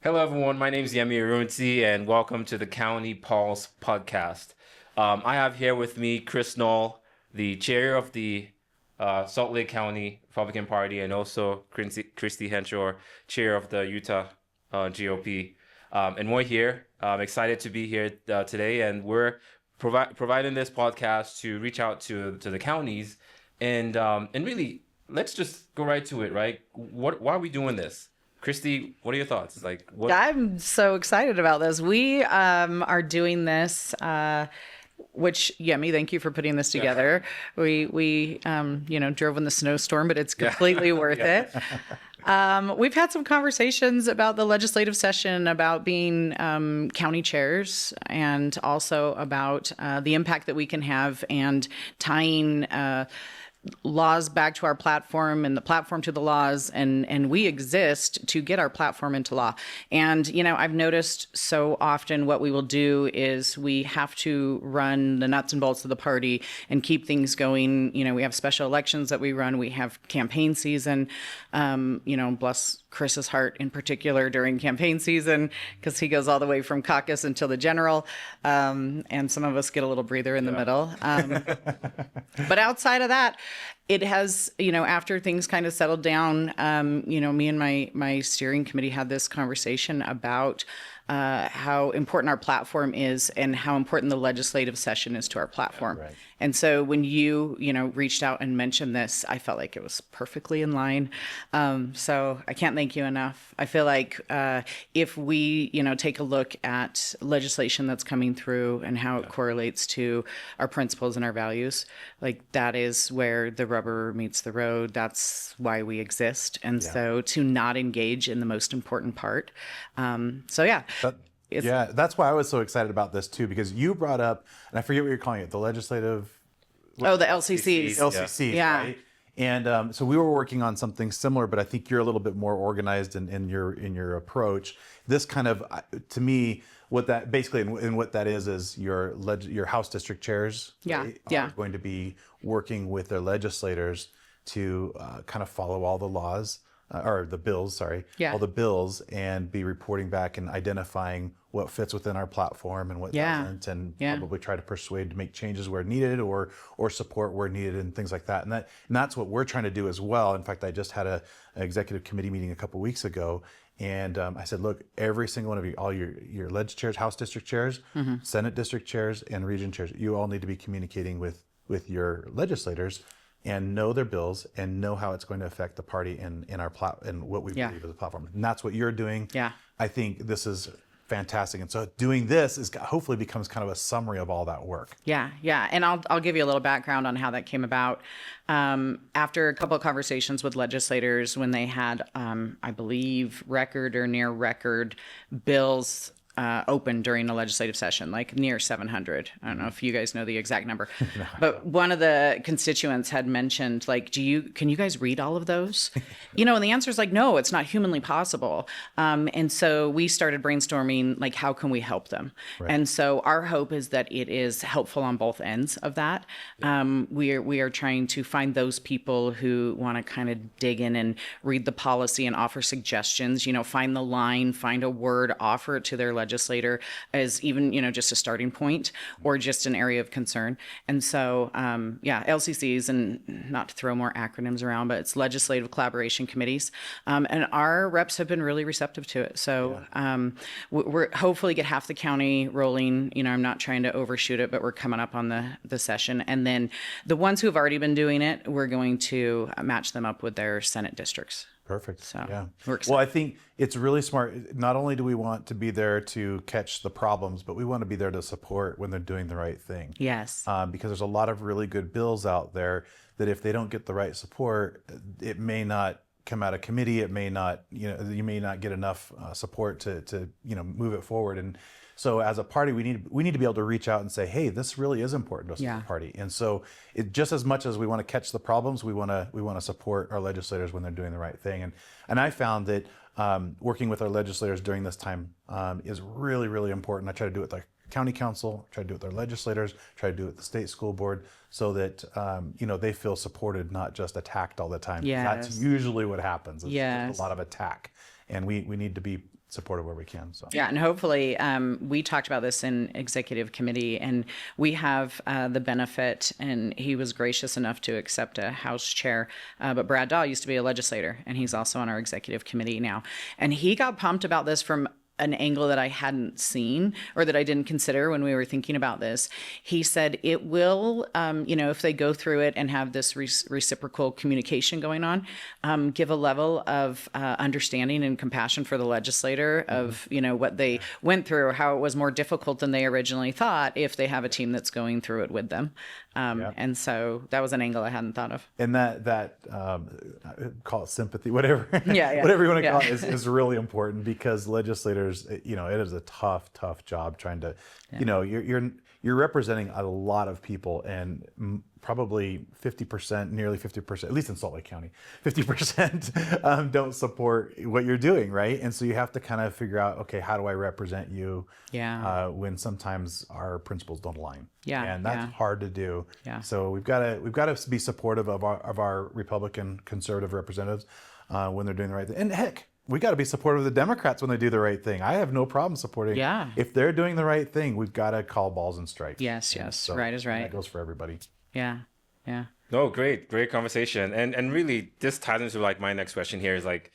Hello, everyone. My name is Yemi Arunsi, and welcome to the County Pulse podcast. I have here with me Chris Knoll, the chair of the Salt Lake County Republican Party, and also Christy Henshaw, chair of the Utah GOP. And we're here. I'm excited to be here today, and we're providing this podcast to reach out to the counties and really let's just go right to it. Right? Why are we doing this? Christy, what are your thoughts? Like, what? I'm so excited about this. We are doing this, which Yemi, thank you for putting this together. We drove in the snowstorm, but it's completely worth it. We've had some conversations about the legislative session, about being county chairs, and also about the impact that we can have and tying laws back to our platform and the platform to the laws, and we exist to get our platform into law. And I've noticed so often what we will do is we have to run the nuts and bolts of the party and keep things going. We have special elections that we run, we have campaign season, bless Chris's heart in particular during campaign season, because he goes all the way from caucus until the general, and some of us get a little breather in the middle. But outside of that, it has, after things kind of settled down, me and my steering committee had this conversation about how important our platform is and how important the legislative session is to our platform. Right. And so when you reached out and mentioned this, I felt like it was perfectly in line. So I can't thank you enough. I feel like if we, take a look at legislation that's coming through and how it correlates to our principles and our values, like that is where the rubber meets the road. That's why we exist. And so to not engage in the most important part. That's why I was so excited about this too, because you brought up, and I forget what you're calling it, the legislative. The LCCs. LCCs, right? And so we were working on something similar, but I think you're a little bit more organized in your approach. This kind of, to me, what that basically and what that is your House district chairs are going to be working with their legislators to kind of follow all the laws. Or the bills, all the bills, and be reporting back and identifying what fits within our platform and what doesn't, and probably try to persuade to make changes where needed or support where needed and things like that. And that's what we're trying to do as well. In fact, I just had an executive committee meeting a couple weeks ago, and I said, look, every single one of you, all your leg chairs, House district chairs, Senate district chairs, and region chairs, you all need to be communicating with your legislators and know their bills and know how it's going to affect the party and what we believe as a platform. And that's what you're doing. Yeah. I think this is fantastic. And so doing this is hopefully becomes kind of a summary of all that work. Yeah. And I'll give you a little background on how that came about. After a couple of conversations with legislators when they had, I believe, record or near record bills open during a legislative session, like near 700. I don't know if you guys know the exact number, but one of the constituents had mentioned, like, can you guys read all of those? And the answer is like, no, it's not humanly possible. And so we started brainstorming, like, how can we help them? Right. And so our hope is that it is helpful on both ends of that. We are trying to find those people who want to kind of dig in and read the policy and offer suggestions, find the line, find a word, offer it to their legislator as even, just a starting point or just an area of concern. And so, LCCs, and not to throw more acronyms around, but it's legislative collaboration committees. And our reps have been really receptive to it. So we're hopefully get half the county rolling. I'm not trying to overshoot it, but we're coming up on the session. And then the ones who have already been doing it, we're going to match them up with their Senate districts. Perfect. So, well, I think it's really smart. Not only do we want to be there to catch the problems, but we want to be there to support when they're doing the right thing. Yes. Because there's a lot of really good bills out there that if they don't get the right support, it may not come out of committee. It may not, you may not get enough support to move it forward. And so as a party, we need to be able to reach out and say, hey, this really is important to us as a party. And so just as much as we want to catch the problems, we want to support our legislators when they're doing the right thing. And I found that working with our legislators during this time is really, really important. I try to do it with our county council, try to do it with our legislators, try to do it with the state school board, so that they feel supported, not just attacked all the time. Yes. That's usually what happens. It's yes. just a lot of attack. And we need to be supportive where we can. So Yeah, and hopefully, we talked about this in executive committee, and we have the benefit, and he was gracious enough to accept a House chair. But Brad Dahl used to be a legislator, and he's also on our executive committee now. And he got pumped about this from an angle that I hadn't seen or that I didn't consider when we were thinking about this. He said it will, if they go through it and have this reciprocal communication going on, give a level of understanding and compassion for the legislator of, what they went through, how it was more difficult than they originally thought if they have a team that's going through it with them. And so that was an angle I hadn't thought of. And that call it sympathy, whatever, Yeah. whatever you want to call it, is really important, because legislators, it is a tough job trying to, you're representing a lot of people, and probably 50%, nearly 50%, at least in Salt Lake County, 50% don't support what you're doing, right? And so you have to kind of figure out, okay, how do I represent you? Yeah. When sometimes our principles don't align. Yeah. And that's hard to do. Yeah. So we've got to be supportive of our Republican conservative representatives when they're doing the right thing. And heck, we got to be supportive of the Democrats when they do the right thing. I have no problem supporting. Yeah. If they're doing the right thing, we've got to call balls and strikes. Yes. So right is right. That goes for everybody. Yeah. No, great conversation. And really, this ties into like my next question here is like,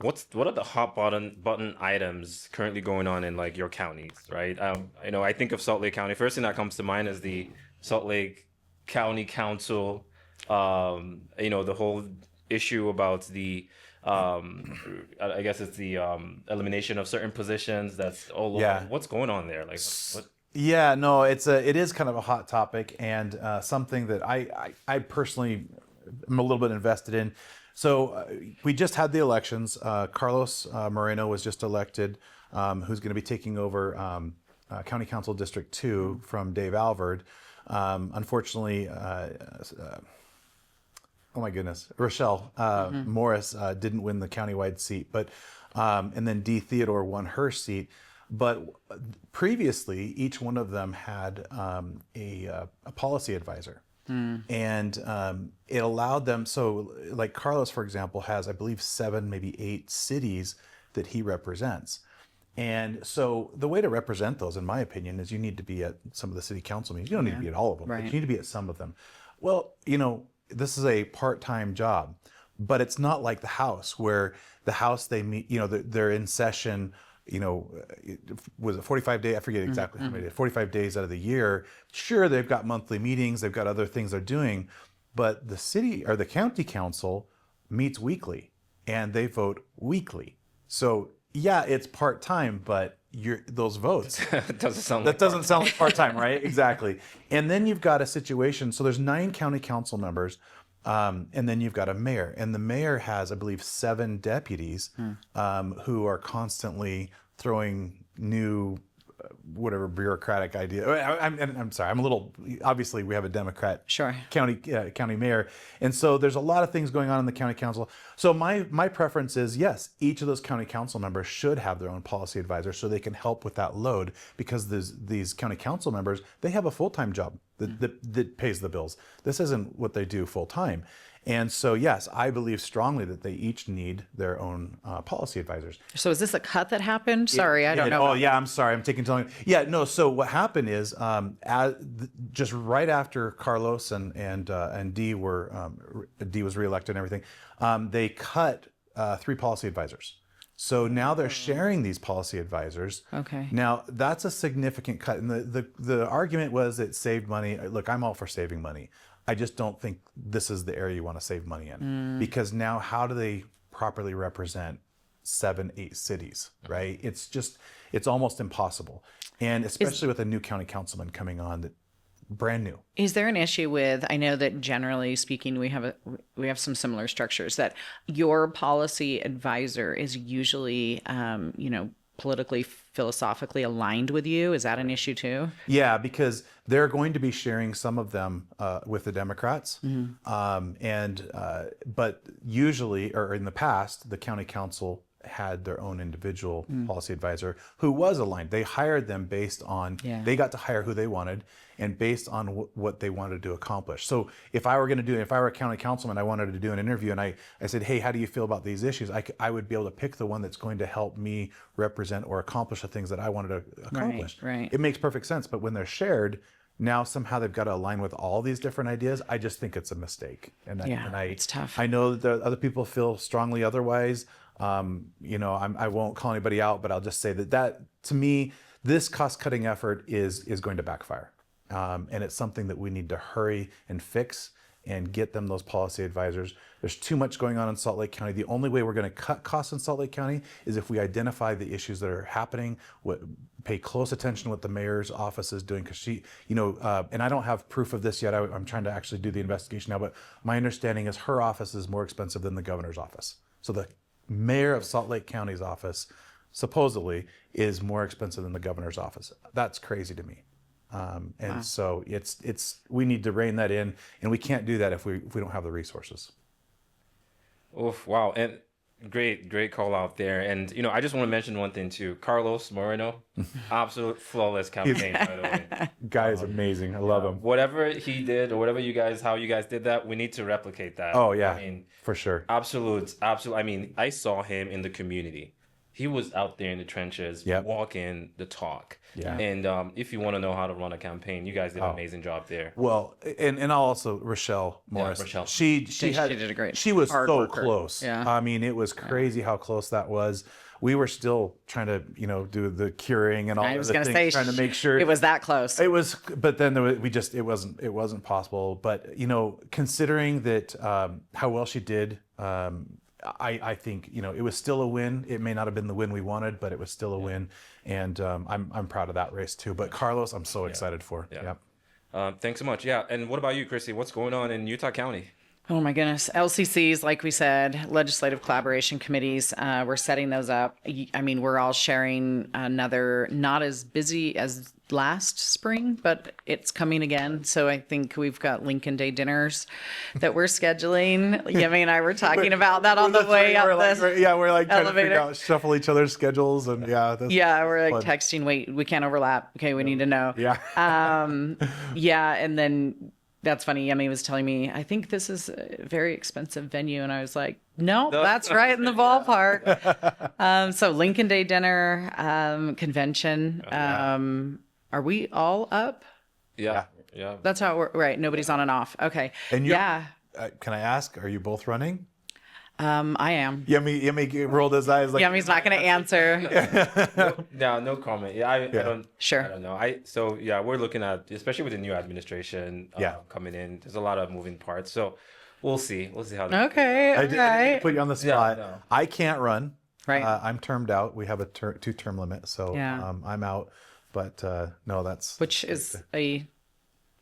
what are the hot button items currently going on in like your counties, right? I think of Salt Lake County. First thing that comes to mind is the Salt Lake County Council. The whole issue about the I guess it's the elimination of certain positions. That's all over. Yeah. What's going on there? Like what? Yeah, no, it is kind of a hot topic, and something that I personally am a little bit invested in. So we just had the elections. Carlos Moreno was just elected, who's going to be taking over County Council District 2 from Dave Alvord. Unfortunately, oh my goodness, Rochelle Morris didn't win the countywide seat, but and then Dee Theodore won her seat. But previously, each one of them had a policy advisor. And it allowed them, so like Carlos, for example, has, I believe, 7, maybe 8 cities that he represents. And so the way to represent those, in my opinion, is you need to be at some of the city council meetings. You don't need to be at all of them, but you need to be at some of them. Well, this is a part-time job, but it's not like the House, where the House, they meet, they're in session, was it 45 days? I forget exactly how many days, 45 days out of the year. Sure, they've got monthly meetings, they've got other things they're doing, but the city or the county council meets weekly and they vote weekly. So yeah, it's part-time, but those votes doesn't sound like part-time, right? Exactly. And then you've got a situation, so there's 9 county council members. And then you've got a mayor, and the mayor has, I believe, 7 deputies who are constantly throwing new, whatever bureaucratic idea. I'm sorry, I'm a little. Obviously, we have a Democrat county mayor, and so there's a lot of things going on in the county council. So my preference is, yes, each of those county council members should have their own policy advisor, so they can help with that load, because these county council members, they have a full-time job that pays the bills. This isn't what they do full-time. And so, yes, I believe strongly that they each need their own policy advisors. So is this a cut that happened? Sorry, I don't know. Oh, yeah, I'm sorry. I'm taking too long. Yeah, no, so what happened is just right after Carlos and Dee was reelected and everything, they cut 3 policy advisors. So now they're sharing these policy advisors. Okay. Now that's a significant cut, and the argument was it saved money. Look, I'm all for saving money. I just don't think this is the area you want to save money in, because now how do they properly represent 7, 8 cities, right? It's almost impossible, and especially with a new county councilman coming on that. Brand new. Is there an issue with, I know that generally speaking, we have some similar structures, that your policy advisor is usually, politically, philosophically aligned with you? Is that an issue too? Yeah, because they're going to be sharing some of them with the Democrats. But usually, or in the past, the county council had their own individual policy advisor who was aligned. They hired them based on, they got to hire who they wanted and based on what they wanted to accomplish. So if I were a county councilman, I wanted to do an interview and I said, hey, how do you feel about these issues? I would be able to pick the one that's going to help me represent or accomplish the things that I wanted to accomplish. Right. It makes perfect sense. But when they're shared, now somehow they've got to align with all these different ideas. I just think it's a mistake. It's tough. I know that other people feel strongly otherwise. I won't call anybody out, but I'll just say that to me, this cost-cutting effort is going to backfire. And it's something that we need to hurry and fix and get them those policy advisors. There's too much going on in Salt Lake County. The only way we're going to cut costs in Salt Lake County is if we identify the issues that are happening, pay close attention to what the mayor's office is doing, because she, and I don't have proof of this yet. I'm trying to actually do the investigation now, but my understanding is her office is more expensive than the governor's office. So the mayor of Salt Lake County's office supposedly is more expensive than the governor's office. That's crazy to me. So we need to rein that in, and we can't do that if we don't have the resources. Oof, wow. And great call out there. And, I just want to mention one thing too. Carlos Moreno, absolute flawless campaign, by the way. Guy is amazing. I love him. Whatever he did or how you guys did that, we need to replicate that. Oh, yeah, for sure. Absolute. I mean, I saw him in the community. He was out there in the trenches, walking the talk. Yeah. And if you want to know how to run a campaign, you guys did an amazing job there. Well, and I'll also Rochelle Morris. Yeah, Rochelle. She did a great. She was hard so worker. close. Yeah. I mean, it was crazy how close that was. We were still trying to, do the curing and all I was the going things, to say trying to make sure it was that close. It was, but then it wasn't possible. But considering that how well she did. I think it was still a win. It may not have been the win we wanted, but it was still a win, and I'm proud of that race too. But Carlos, I'm so excited for. Yeah. Thanks so much. Yeah. And what about you, Chrissy? What's going on in Utah County? Oh my goodness. LCCs, like we said, legislative collaboration committees, we're setting those up. I mean, we're all sharing another, not as busy as last spring, but it's coming again. So I think we've got Lincoln Day dinners that we're scheduling. Yemi and I were talking about that on the way up this we're like trying elevator. to figure out, shuffle each other's schedules, and we're like fun. texting, wait, we can't overlap. Okay, we need to know. And then that's funny. Yemi was telling me, I think this is a very expensive venue. And I was like, no, that's right in the ballpark. So Lincoln Day dinner, convention. Are we all up? Yeah. That's how we're, right. Nobody's on and off. Okay. And can I ask, are you both running? I am. Yemi rolled his eyes like. Yemi's not going to answer. No comment. I don't. Sure. I don't know. We're looking at, especially with the new administration coming in. There's a lot of moving parts, so we'll see. We'll see how. Okay. I didn't put you on the spot. No. I can't run. Right. I'm termed out. We have a 2-term limit, so I'm out. But no, which is a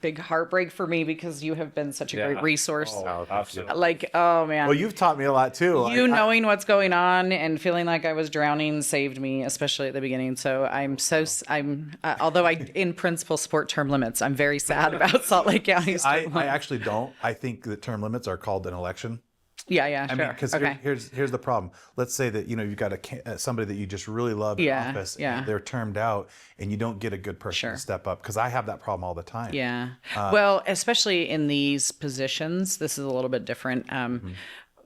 big heartbreak for me because you have been such a great resource. Oh, absolutely. Like, oh man. Well, you've taught me a lot too. Knowing what's going on and feeling like I was drowning saved me, especially at the beginning. So although I in principle support term limits, I'm very sad about Salt Lake County's term limits. I actually don't. I think that term limits are called an election. Yeah, I sure. mean, because here's the problem. Let's say that you've got somebody that you just really love in office, and they're termed out, and you don't get a good person to step up. Because I have that problem all the time. Yeah. Well, especially in these positions, this is a little bit different.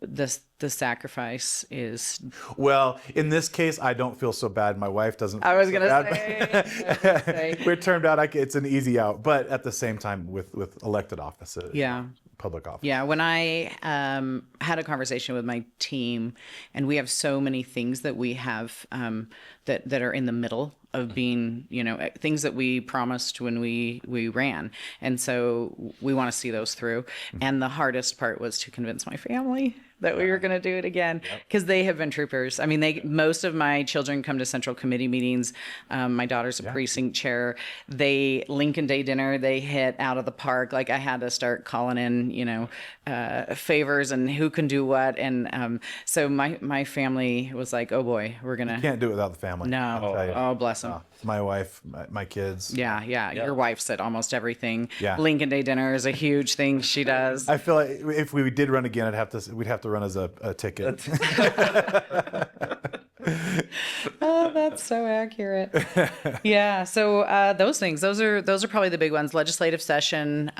The sacrifice is. Well, in this case, I don't feel so bad. My wife doesn't. I was gonna say. We're termed out. It's an easy out, but at the same time, with elected offices. Public office. Yeah, when I had a conversation with my team, and we have so many things that we have that are in the middle of being, things that we promised when we ran, and so we want to see those through. And the hardest part was to convince my family that we were going to do it again, because they have been troopers. I mean, most of my children come to central committee meetings. My daughter's a precinct chair. Lincoln Day dinner, they hit out of the park. Like, I had to start calling in, favors and who can do what. And so my family was like, oh boy, we're going to. You can't do it without the family. No. Oh, bless them. My wife, my kids. Yeah. Your wife's at almost everything. Yeah. Lincoln Day dinner is a huge thing she does. I feel like if we did run again, we'd have to run as a ticket. so accurate. Yeah. So those things, those are probably the big ones. Legislative session.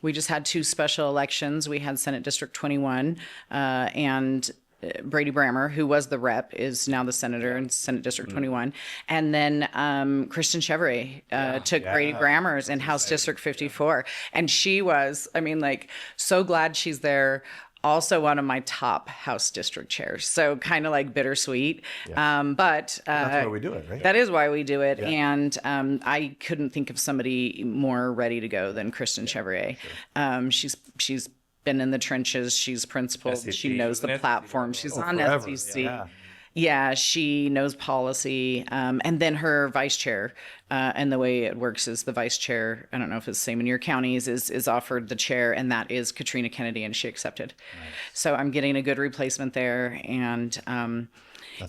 We just had 2 special elections. We had Senate District 21 and Brady Brammer, who was the rep, is now the senator in Senate District 21. And then Kristen Chevrolet took Brady Brammer's in House District 54. And she was, I mean, like, so glad she's there. Also one of my top House District chairs. So kind of like bittersweet. But That's why we do it, right? that is why we do it. And I couldn't think of somebody more ready to go than Kristen Chevrolet. She's been in the trenches. She's principled. SEC, she knows the platform. She's on forever. SEC. Yeah, she knows policy. And then her vice chair, and the way it works is the vice chair, I don't know if it's the same in your counties, is offered the chair, and that is Katrina Kennedy, and she accepted. Nice. So I'm getting a good replacement there. And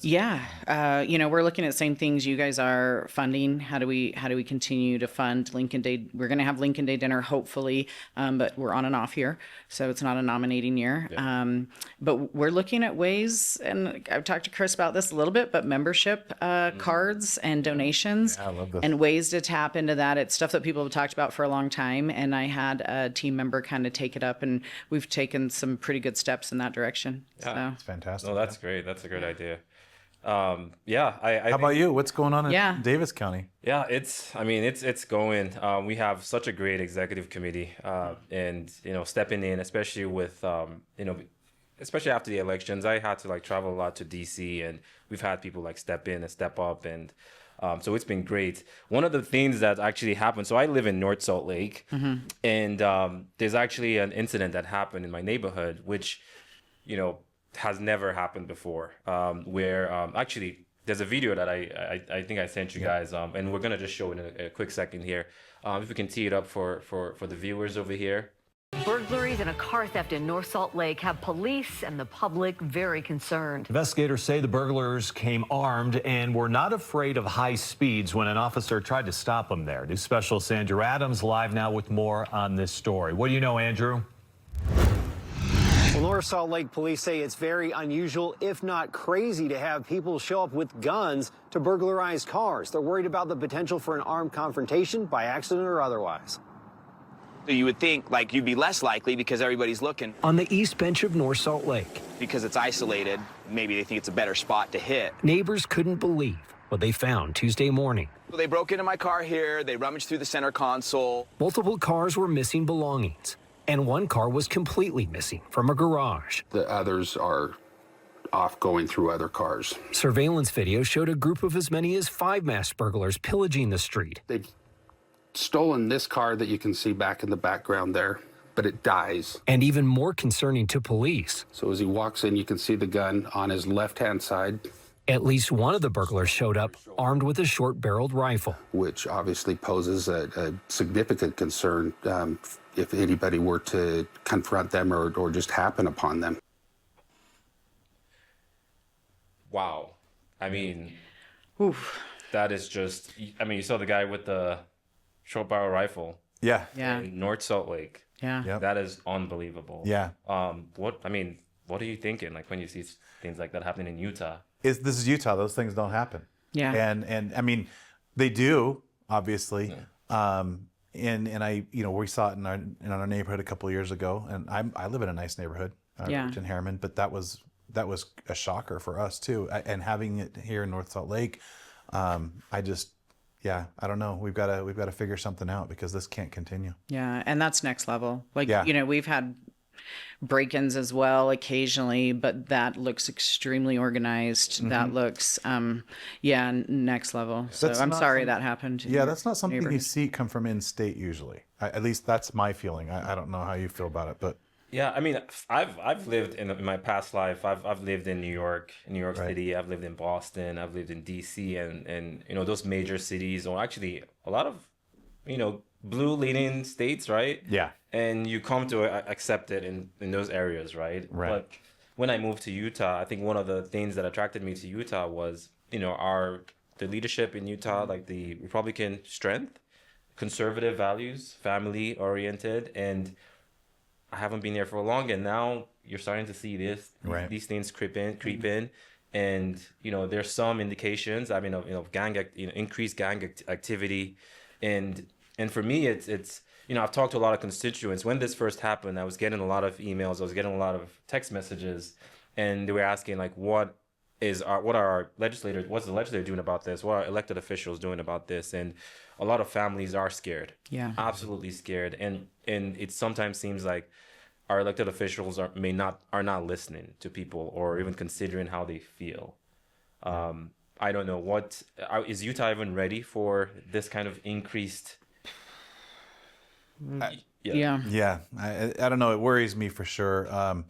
we're looking at the same things you guys are funding. How do we continue to fund Lincoln Day? We're going to have Lincoln Day dinner, hopefully, but we're on and off here, so it's not a nominating year. Yeah. But we're looking at ways, and I've talked to Chris about this a little bit, but membership cards and donations and ways to tap into that. It's stuff that people have talked about for a long time, and I had a team member kind of take it up, and we've taken some pretty good steps in that direction. Yeah, that's fantastic. No, that's great. That's a great idea. How about you? What's going on in Davis County? Yeah, it's going. We have such a great executive committee, and stepping in, especially with especially after the elections, I had to travel a lot to DC, and we've had people step in and step up, and so it's been great. One of the things that actually happened, so I live in North Salt Lake, and there's actually an incident that happened in my neighborhood, which has never happened before, where actually there's a video that I think I sent you guys, and we're gonna just show it in a quick second here. If we can tee it up for the viewers over here. Burglaries and a car theft in North Salt Lake have police and the public very concerned. Investigators say the burglars came armed and were not afraid of high speeds when an officer tried to stop them there. News Specialist Andrew Adams live now with more on this story. What do you know, Andrew? Well, North Salt Lake police say it's very unusual, if not crazy, to have people show up with guns to burglarize cars. They're worried about the potential for an armed confrontation by accident or otherwise. So you would think you'd be less likely because everybody's looking. On the east bench of North Salt Lake. Because it's isolated, maybe they think it's a better spot to hit. Neighbors couldn't believe what they found Tuesday morning. So they broke into my car here, they rummaged through the center console. Multiple cars were missing belongings, and one car was completely missing from a garage. The others are off going through other cars. Surveillance video showed a group of as many as 5 masked burglars pillaging the street. They've stolen this car that you can see back in the background there, but it dies. And even more concerning to police. So as he walks in, you can see the gun on his left-hand side. At least one of the burglars showed up armed with a short-barreled rifle. Which obviously poses a significant concern if anybody were to confront them or just happen upon them. Wow. I mean, that is just, you saw the guy with the short barrel rifle. Yeah. In North Salt Lake. Yeah. Yep. That is unbelievable. Yeah. What are you thinking when you see things like that happening in Utah? This is Utah. Those things don't happen. Yeah. And they do, obviously. Yeah. And I, we saw it in our neighborhood a couple of years ago, and I live in a nice neighborhood, in Harriman, but that was a shocker for us too. And having it here in North Salt Lake, I don't know. We've got to figure something out because this can't continue. Yeah, and that's next level. We've had break-ins as well occasionally, but that looks extremely organized. Mm-hmm. That looks, next level. So I'm sorry that happened. Yeah, that's not something you see come from in-state usually. At least that's my feeling. I don't know how you feel about it, but. Yeah, I've lived in my past life. I've lived in New York right. City. I've lived in Boston. I've lived in DC, and those major cities, or actually a lot of blue leaning states, right? Yeah. And you come to accept it in those areas, right? Right. But when I moved to Utah, I think one of the things that attracted me to Utah was the leadership in Utah, like the Republican strength, conservative values, family oriented, and I haven't been there for long, and now you're starting to see these things creep in, and there's some indications. I mean, increased gang activity, and for me, it's I've talked to a lot of constituents. When this first happened, I was getting a lot of emails, I was getting a lot of text messages, and they were asking like, what are our legislators, what's the legislature doing about this? What are elected officials doing about this? And a lot of families are scared. Yeah. Absolutely scared. And it sometimes seems like our elected officials are not listening to people or even considering how they feel. I don't know, is Utah even ready for this kind of increased? Yeah. I don't know. It worries me for sure.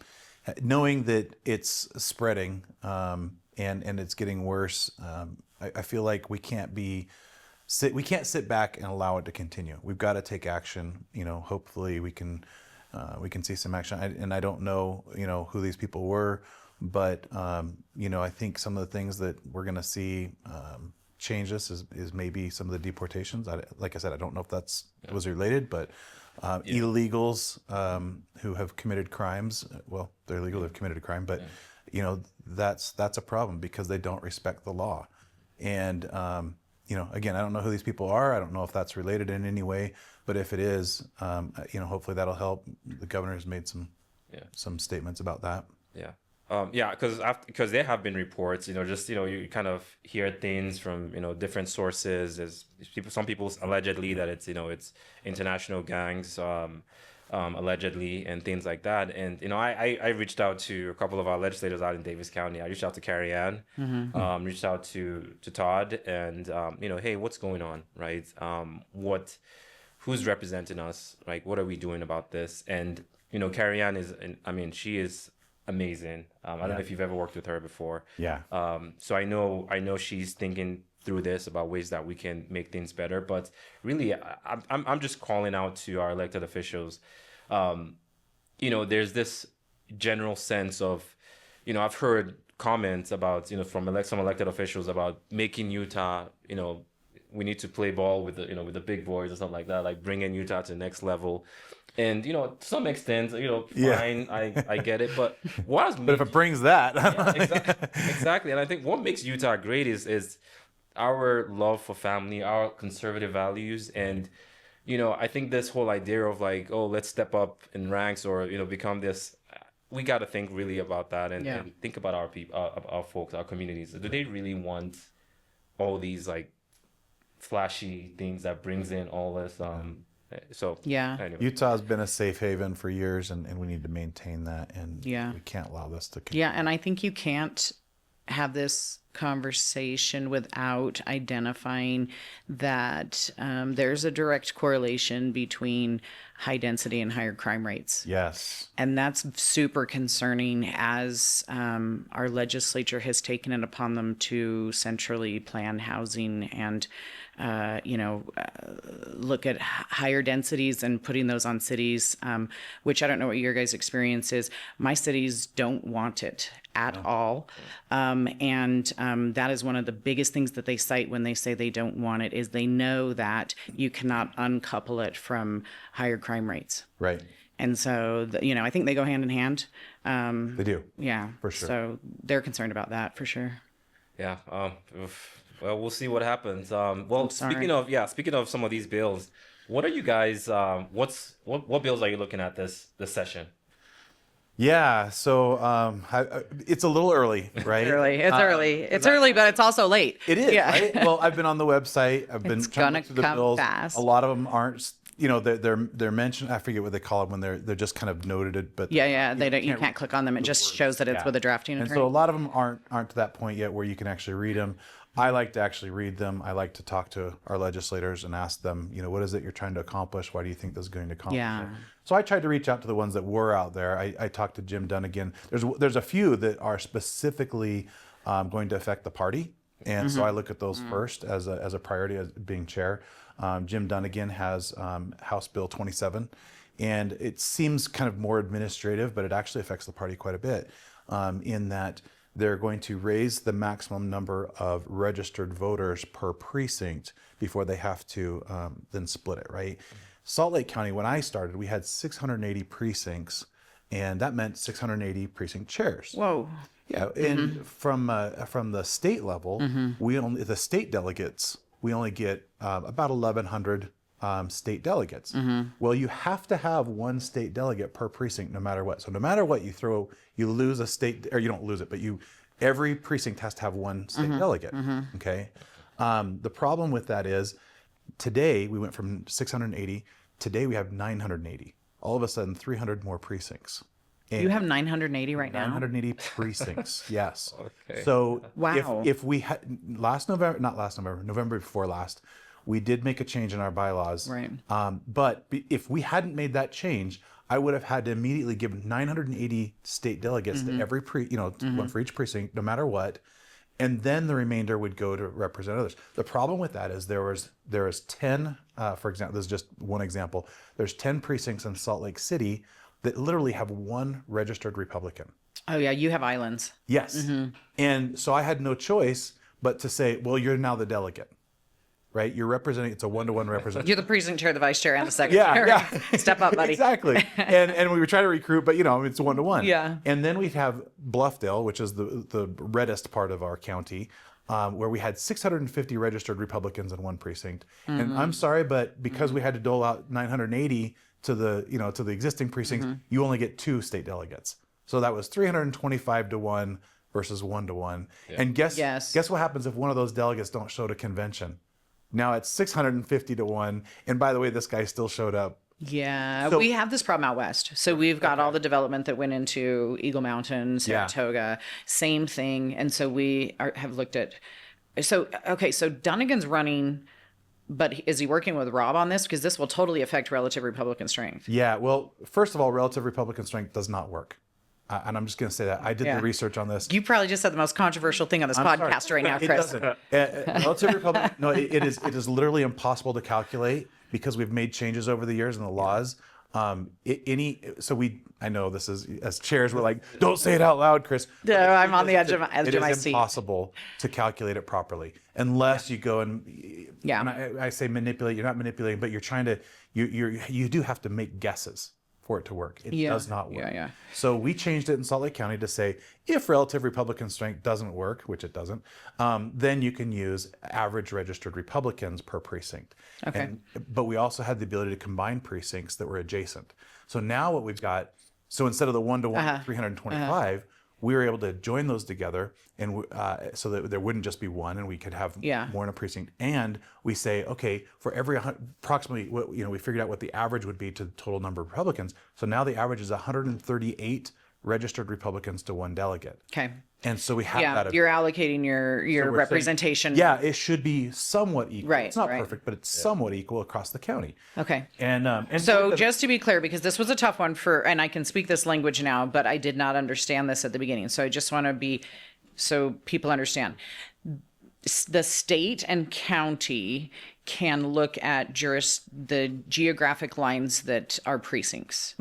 Knowing that it's spreading and it's getting worse, I feel like we can't sit back and allow it to continue. We've got to take action. Hopefully we can see some action. And I don't know, who these people were, but I think some of the things that we're going to see change this is maybe some of the deportations. Like I said, I don't know if was related, but illegals who have committed crimes. Well, they're illegal; they've committed a crime, but that's a problem because they don't respect the law. And again, I don't know who these people are. I don't know if that's related in any way, but if it is, hopefully that'll help. The governor's made some statements about that. Yeah. Because there have been reports, you kind of hear things from, different sources. There's some people allegedly that it's international gangs, allegedly, and things like that. And, I reached out to a couple of our legislators out in Davis County. I reached out to Carrie Ann, reached out to Todd, and, hey, what's going on, right? Who's representing us? Like, what are we doing about this? And, Carrie Ann she is amazing. I don't know if you've ever worked with her before. Yeah. So I know she's thinking through this about ways that we can make things better. But really, I'm just calling out to our elected officials. There's this general sense of, I've heard comments about, from some elected officials about making Utah, we need to play ball with the big boys or something like that, like bringing Utah to the next level. And to some extent, fine, I get it. But but if it brings that, exactly. And I think what makes Utah great is our love for family, our conservative values, and I think this whole idea of like, oh, let's step up in ranks or become this. We got to think really about that and think about our people, our folks, our communities. Do they really want all these like flashy things that brings in all this? Anyway. Utah's been a safe haven for years, and we need to maintain that, and we can't allow this to continue. And I think you can't have this conversation without identifying that there's a direct correlation between high density and higher crime rates. Yes. And that's super concerning as our legislature has taken it upon them to centrally plan housing and look at higher densities and putting those on cities, which I don't know what your guys' experience is. My cities don't want it at all. That is one of the biggest things that they cite when they say they don't want it, is they know that you cannot uncouple it from higher crime rates. Right. And so, I think they go hand in hand. They do. Yeah. For sure. So they're concerned about that for sure. Yeah. Well, we'll see what happens. Speaking of some of these bills, what are you guys? What bills are you looking at this session? Yeah, so it's a little early, right? It's early, but it's also late. It is, right? Well, I've been on the website. I've been trying to look through the bills. Fast. A lot of them aren't. They're mentioned. I forget what they call them when they're just kind of noted. But you can't click on them. It just shows that it's with a drafting attorney. And so a lot of them aren't to that point yet where you can actually read them. I like to actually read them. I like to talk to our legislators and ask them, what is it you're trying to accomplish? Why do you think this is going to accomplish it? So I tried to reach out to the ones that were out there. I talked to Jim Dunnigan. There's a few that are specifically going to affect the party. And so I look at those first as a priority as being chair. Jim Dunnigan has House Bill 27. And it seems kind of more administrative, but it actually affects the party quite a bit in that they're going to raise the maximum number of registered voters per precinct before they have to then split it, right? Salt Lake County, when I started, we had 680 precincts, and that meant 680 precinct chairs. Whoa. Yeah, and from the state level, the state delegates, we only get about 1,100 state delegates. Well, you have to have one state delegate per precinct, no matter what. So no matter what you lose a state, or you don't lose it, but every precinct has to have one state delegate. Okay. The problem with that is today we went from 680. Today we have 980. All of a sudden, 300 more precincts. You have 980 right now? 980 precincts, yes. Okay. So Wow. if we had November before last, we did make a change in our bylaws. Right. But if we hadn't made that change, I would have had to immediately give 980 state delegates to every one for each precinct, no matter what. And then the remainder would go to represent others. The problem with that is there was 10, for example, this is just one example. There's 10 precincts in Salt Lake City that literally have one registered Republican. Oh, yeah, you have islands. Yes. And so I had no choice but to say, well, you're now the delegate, right? You're representing, it's a one-to-one representation. You're the precinct chair, the vice chair, and the secretary. Yeah. Step up, buddy. Exactly. And we were trying to recruit, but it's one-to-one. Yeah. And then we'd have Bluffdale, which is the reddest part of our county, where we had 650 registered Republicans in one precinct. And I'm sorry, but because we had to dole out 980 to the existing precincts, you only get 2 state delegates. So that was 325 to 1 versus 1 to 1. Yeah. And guess what happens if one of those delegates don't show to convention? Now it's 650 to 1. And by the way, this guy still showed up. Yeah, So- we have this problem out west. So we've got all the development that went into Eagle Mountain, Saratoga, same thing. And so have looked at. So Dunnigan's running. But is he working with Rob on this? Because this will totally affect relative Republican strength. Yeah, well, first of all, relative Republican strength does not work. And I'm just going to say that. I did the research on this. You probably just said the most controversial thing on this podcast right now, It Chris. doesn't. Relative Republican, no, it is literally impossible to calculate because we've made changes over the years in the laws. I know this is, as chairs, we're like, don't say it out loud, Chris. No, I'm on the edge of my It is seat. impossible to calculate it properly unless you go and I say manipulate. You're not manipulating, but you're trying to. You do have to make guesses for it to work. It does not work. Yeah. So we changed it in Salt Lake County to say if relative Republican strength doesn't work, which it doesn't, then you can use average registered Republicans per precinct. Okay. But we also had the ability to combine precincts that were adjacent. So now what we've got, so instead of the 1-to-1, 325, we were able to join those together, and so that there wouldn't just be one, and we could have more in a precinct. And we say, okay, for every approximately, we figured out what the average would be to the total number of Republicans. So now the average is 138 registered Republicans to 1 delegate. Okay. And so we have that. You're allocating your we're representation. saying, it should be somewhat equal. Right, It's not right. perfect, but it's somewhat equal across the county. Okay. And So just to be clear, because this was a tough one and I can speak this language now, but I did not understand this at the beginning. So I just want to be, so people understand. The state and county can look at the geographic lines that are precincts.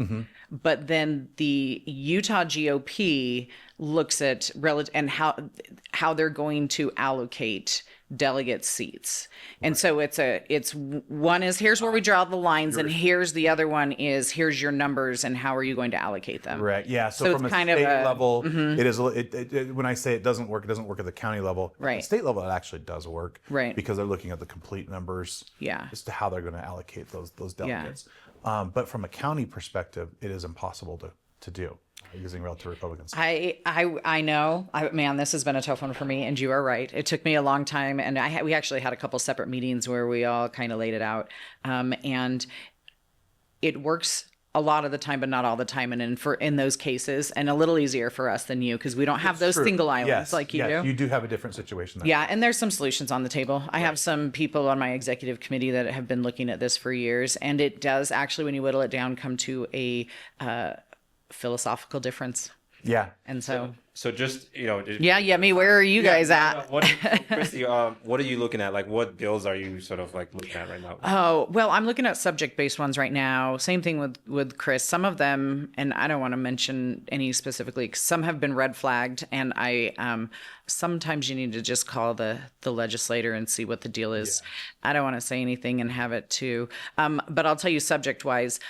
But then the Utah GOP looks at and how they're going to allocate delegate seats. And so it's one is here's where we draw the lines, and here's the other one is here's your numbers and how are you going to allocate them. Right. Yeah. So from it's a kind of state level, it is. When I say it doesn't work at the county level. Right. At the state level, it actually does work. Right. Because they're looking at the complete numbers. Yeah. As to how they're going to allocate those delegates. But from a county perspective, it is impossible to do using relative Republicans. I know. Man, this has been a tough one for me, and you are right. It took me a long time, and we actually had a couple separate meetings where we all kind of laid it out, and it works a lot of the time, but not all the time. And in those cases, and a little easier for us than you, because we don't have those single islands like you do. You do have a different situation there. Yeah, and there's some solutions on the table. I have some people on my executive committee that have been looking at this for years, and it does actually, when you whittle it down, come to a philosophical difference. Yeah. And so just, me, where are you guys at? Christy, what are you looking at? Like, what bills are you sort of like looking at right now? Oh, well, I'm looking at subject-based ones right now. Same thing with Chris. Some of them, and I don't want to mention any specifically, 'cause some have been red flagged, and sometimes you need to just call the legislator and see what the deal is. Yeah. I don't want to say anything and have it too. But I'll tell you subject-wise,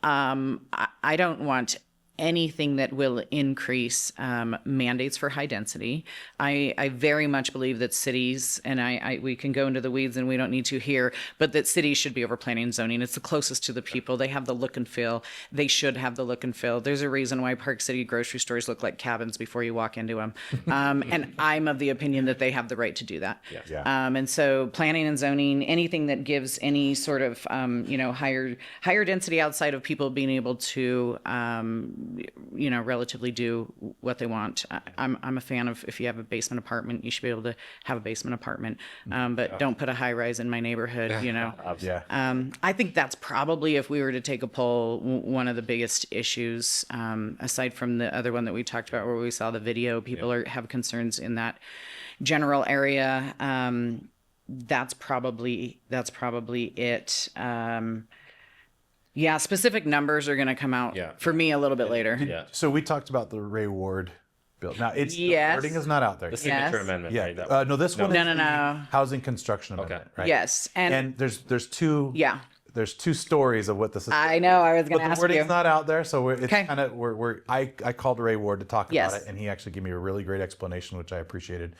I don't want anything that will increase mandates for high density. I very much believe that cities, and we can go into the weeds and we don't need to here, but that cities should be over planning and zoning. It's the closest to the people. They have the look and feel. They should have the look and feel. There's a reason why Park City grocery stores look like cabins before you walk into them. And I'm of the opinion that they have the right to do that. And so planning and zoning, anything that gives any sort of, higher density outside of people being able to, relatively do what they want. I'm a fan of, if you have a basement apartment, you should be able to have a basement apartment, but don't put a high rise in my neighborhood, I think that's probably, if we were to take a poll, one of the biggest issues, aside from the other one that we talked about where we saw the video, people have concerns in that general area. That's probably it. Specific numbers are going to come out for me a little bit later. So we talked about the Ray Ward bill. Now, the wording is not out there. The signature amendment, right? No, this one is No. the housing construction amendment, right? Yes. And there's two. Yeah. There's two stories of what this is. I know. I was going to ask you. But the wording's not out there, so it's kind of I called Ray Ward to talk about it, and he actually gave me a really great explanation, which I appreciated.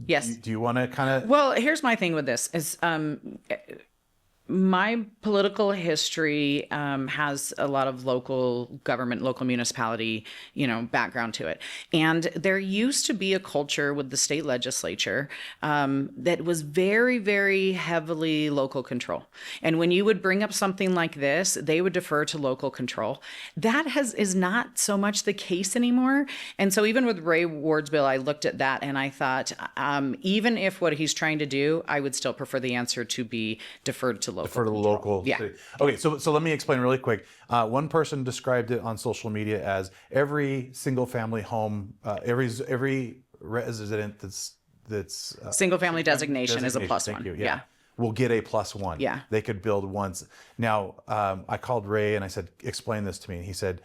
Yes. Do you want to kind of? Well, here's my thing with this is my political history has a lot of local government, local municipality, background to it. And there used to be a culture with the state legislature that was very, very heavily local control. And when you would bring up something like this, they would defer to local control. That is not so much the case anymore. And so even with Ray Ward's bill, I looked at that and I thought, even if what he's trying to do, I would still prefer the answer to be deferred to local. For the local city. Okay, so let me explain really quick. One person described it on social media as every single family home, every resident that's single family designation is a plus one. Yeah. Will get a plus one. Yeah. They could build once. Now, I called Ray and I said, explain this to me. And he said,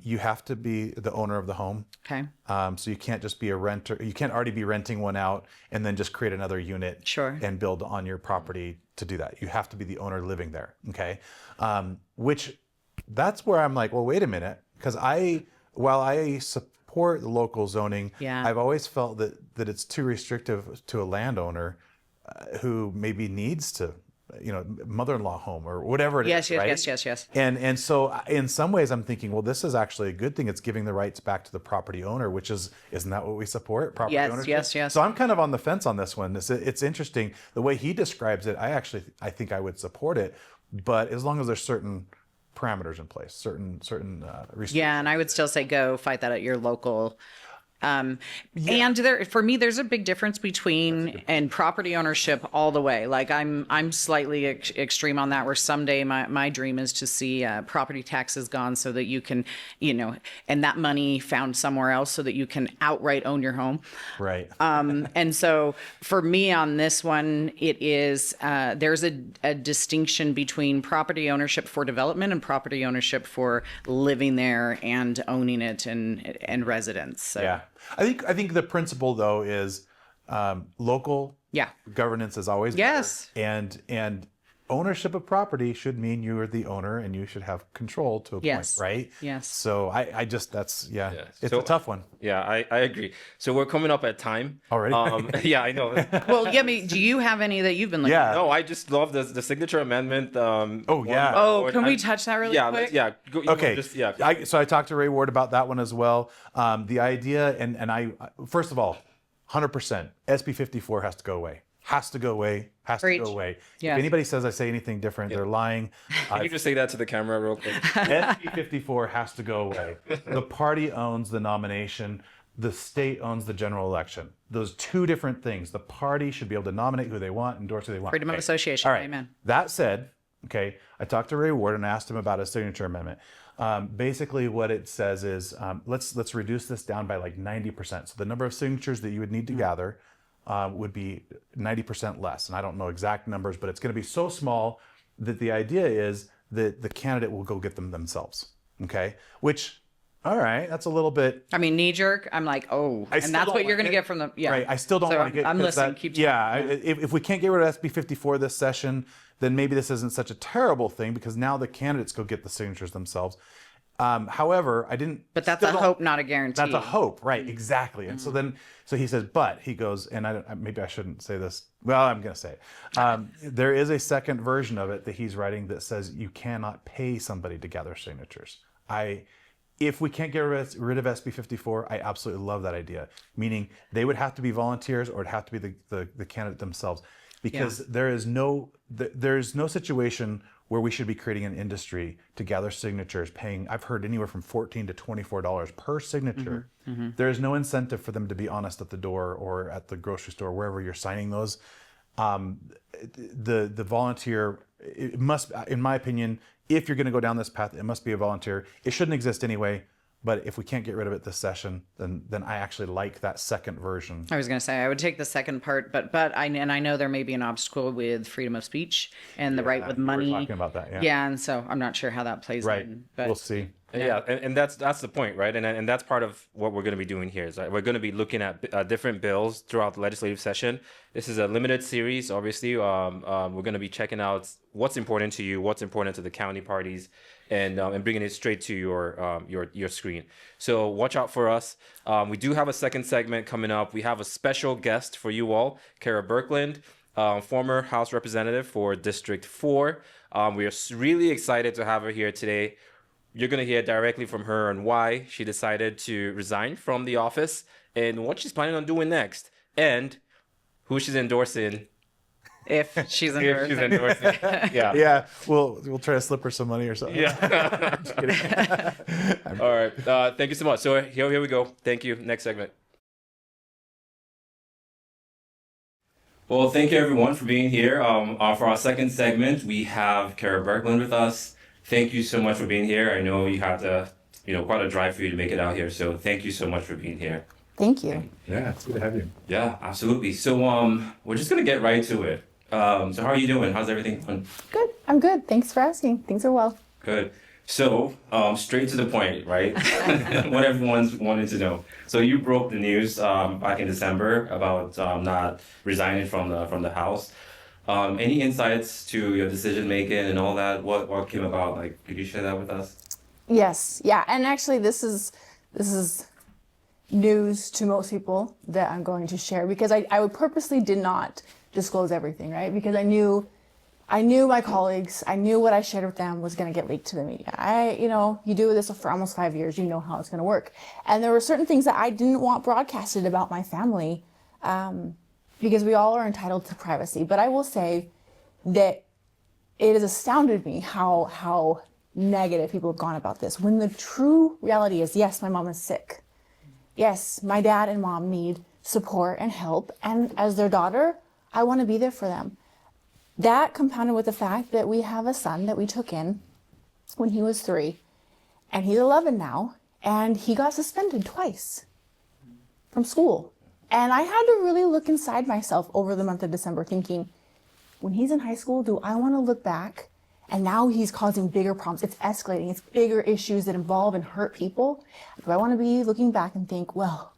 you have to be the owner of the home. Okay. So you can't just be a renter. You can't already be renting one out and then just create another unit and build on your property to do that. You have to be the owner living there. Okay. Which that's where I'm like, well, wait a minute. Because while I support the local zoning, I've always felt that it's too restrictive to a landowner who maybe needs to, mother-in-law home or whatever it is. Yes. And so in some ways I'm thinking, well, this is actually a good thing. It's giving the rights back to the property owner, which isn't that what we support? Property ownership? Yes. So I'm kind of on the fence on this one. It's interesting. The way he describes it, I think I would support it, but as long as there's certain parameters in place, certain restrictions. Yeah, and I would still say go fight that at your local. And for me, there's a big difference between and property ownership all the way. Like I'm slightly extreme on that, where someday my dream is to see property taxes gone so that you can, and that money found somewhere else so that you can outright own your home. Right. And so for me on this one, it is, there's a distinction between property ownership for development and property ownership for living there and owning it and residence. So. Yeah. I think the principle though is local governance is always better. And ownership of property should mean you are the owner and you should have control to a point, right? Yes. So I just it's a tough one. Yeah, I agree. So we're coming up at time already. Yeah, I know. Well, do you have any that you've been looking at? No, I just love the signature amendment. Can we touch that really quick? Yeah. Okay. So I talked to Ray Ward about that one as well. The idea, and I first of all, 100% SB 54 has to go away. Has to go away. Has to go away. Yes. If anybody says I say anything different, they're lying. Can you just say that to the camera real quick? SB 54 has to go away. The party owns the nomination. The state owns the general election. Those two different things. The party should be able to nominate who they want, endorse who they want. Freedom of association. All right. Amen. That said, I talked to Ray Ward and asked him about a signature amendment. Basically, what it says is let's reduce this down by like 90%. So the number of signatures that you would need to gather would be 90% less. And I don't know exact numbers, but it's going to be so small that the idea is that the candidate will go get them themselves. Okay? Which, all right, that's a little bit... I mean, knee jerk, I'm like, and that's what you're going to get from the... Yeah. Right, I still don't want to get... I'm listening, keep talking. If we can't get rid of SB 54 this session, then maybe this isn't such a terrible thing because now the candidates go get the signatures themselves. However, I didn't. But that's still a don't- hope, not a guarantee. That's a hope, right? Exactly. And so he says, but he goes, and maybe I shouldn't say this. Well, I'm going to say it. There is a second version of it that he's writing that says you cannot pay somebody to gather signatures. If we can't get rid of SB 54, I absolutely love that idea. Meaning they would have to be volunteers, or it'd have to be the candidate themselves, because there's no situation where we should be creating an industry to gather signatures, paying, I've heard, anywhere from $14 to $24 per signature. There is no incentive for them to be honest at the door or at the grocery store, wherever you're signing those. The volunteer, it must, in my opinion, if you're going to go down this path, it must be a volunteer. It shouldn't exist anyway. But if we can't get rid of it this session, then I actually like that second version. I was going to say I would take the second part, but I know there may be an obstacle with freedom of speech and the right with money. We were talking about that, yeah. Yeah, and so I'm not sure how that plays Right. in. But We'll see. Yeah, and that's the point, right? And that's part of what we're going to be doing here. Is that we're going to be looking at different bills throughout the legislative session. This is a limited series, obviously. We're going to be checking out what's important to you, what's important to the county parties, and bringing it straight to your screen. So watch out for us. We do have a second segment coming up. We have a special guest for you all, Kera Birkeland, former House Representative for District 4. We are really excited to have her here today. You're going to hear directly from her on why she decided to resign from the office and what she's planning on doing next, and who she's endorsing. if she's endorsing. Yeah. Yeah, we'll try to slip her some money or something. Yeah. Just kidding. All right. Thank you so much. So here we go. Thank you. Next segment. Well, thank you everyone for being here. For our second segment, we have Kera Birkeland with us. Thank you so much for being here. I know you had to, quite a drive for you to make it out here. So thank you so much for being here. Thank you. Yeah, it's good to have you. Yeah, absolutely. So we're just gonna get right to it. So how are you doing? How's everything going? Good. I'm good. Thanks for asking. Things are well. Good. So straight to the point, right? What everyone's wanting to know. So you broke the news back in December about not resigning from the House. Any insights to your decision making and all that? What came about? Like, could you share that with us? Yes. Yeah. And actually, this is news to most people that I'm going to share, because I would purposely did not disclose everything, right? Because I knew my colleagues, I knew what I shared with them was going to get leaked to the media. You do this for almost 5 years, you know how it's going to work. And there were certain things that I didn't want broadcasted about my family, because we all are entitled to privacy. But I will say that it has astounded me how negative people have gone about this, when the true reality is, yes, my mom is sick. Yes, my dad and mom need support and help. And as their daughter, I want to be there for them. That compounded with the fact that we have a son that we took in when he was 3, and he's 11 now, and he got suspended twice from school. And I had to really look inside myself over the month of December, thinking, when he's in high school, do I want to look back and now he's causing bigger problems? It's escalating. It's bigger issues that involve and hurt people. Do I want to be looking back and think, well,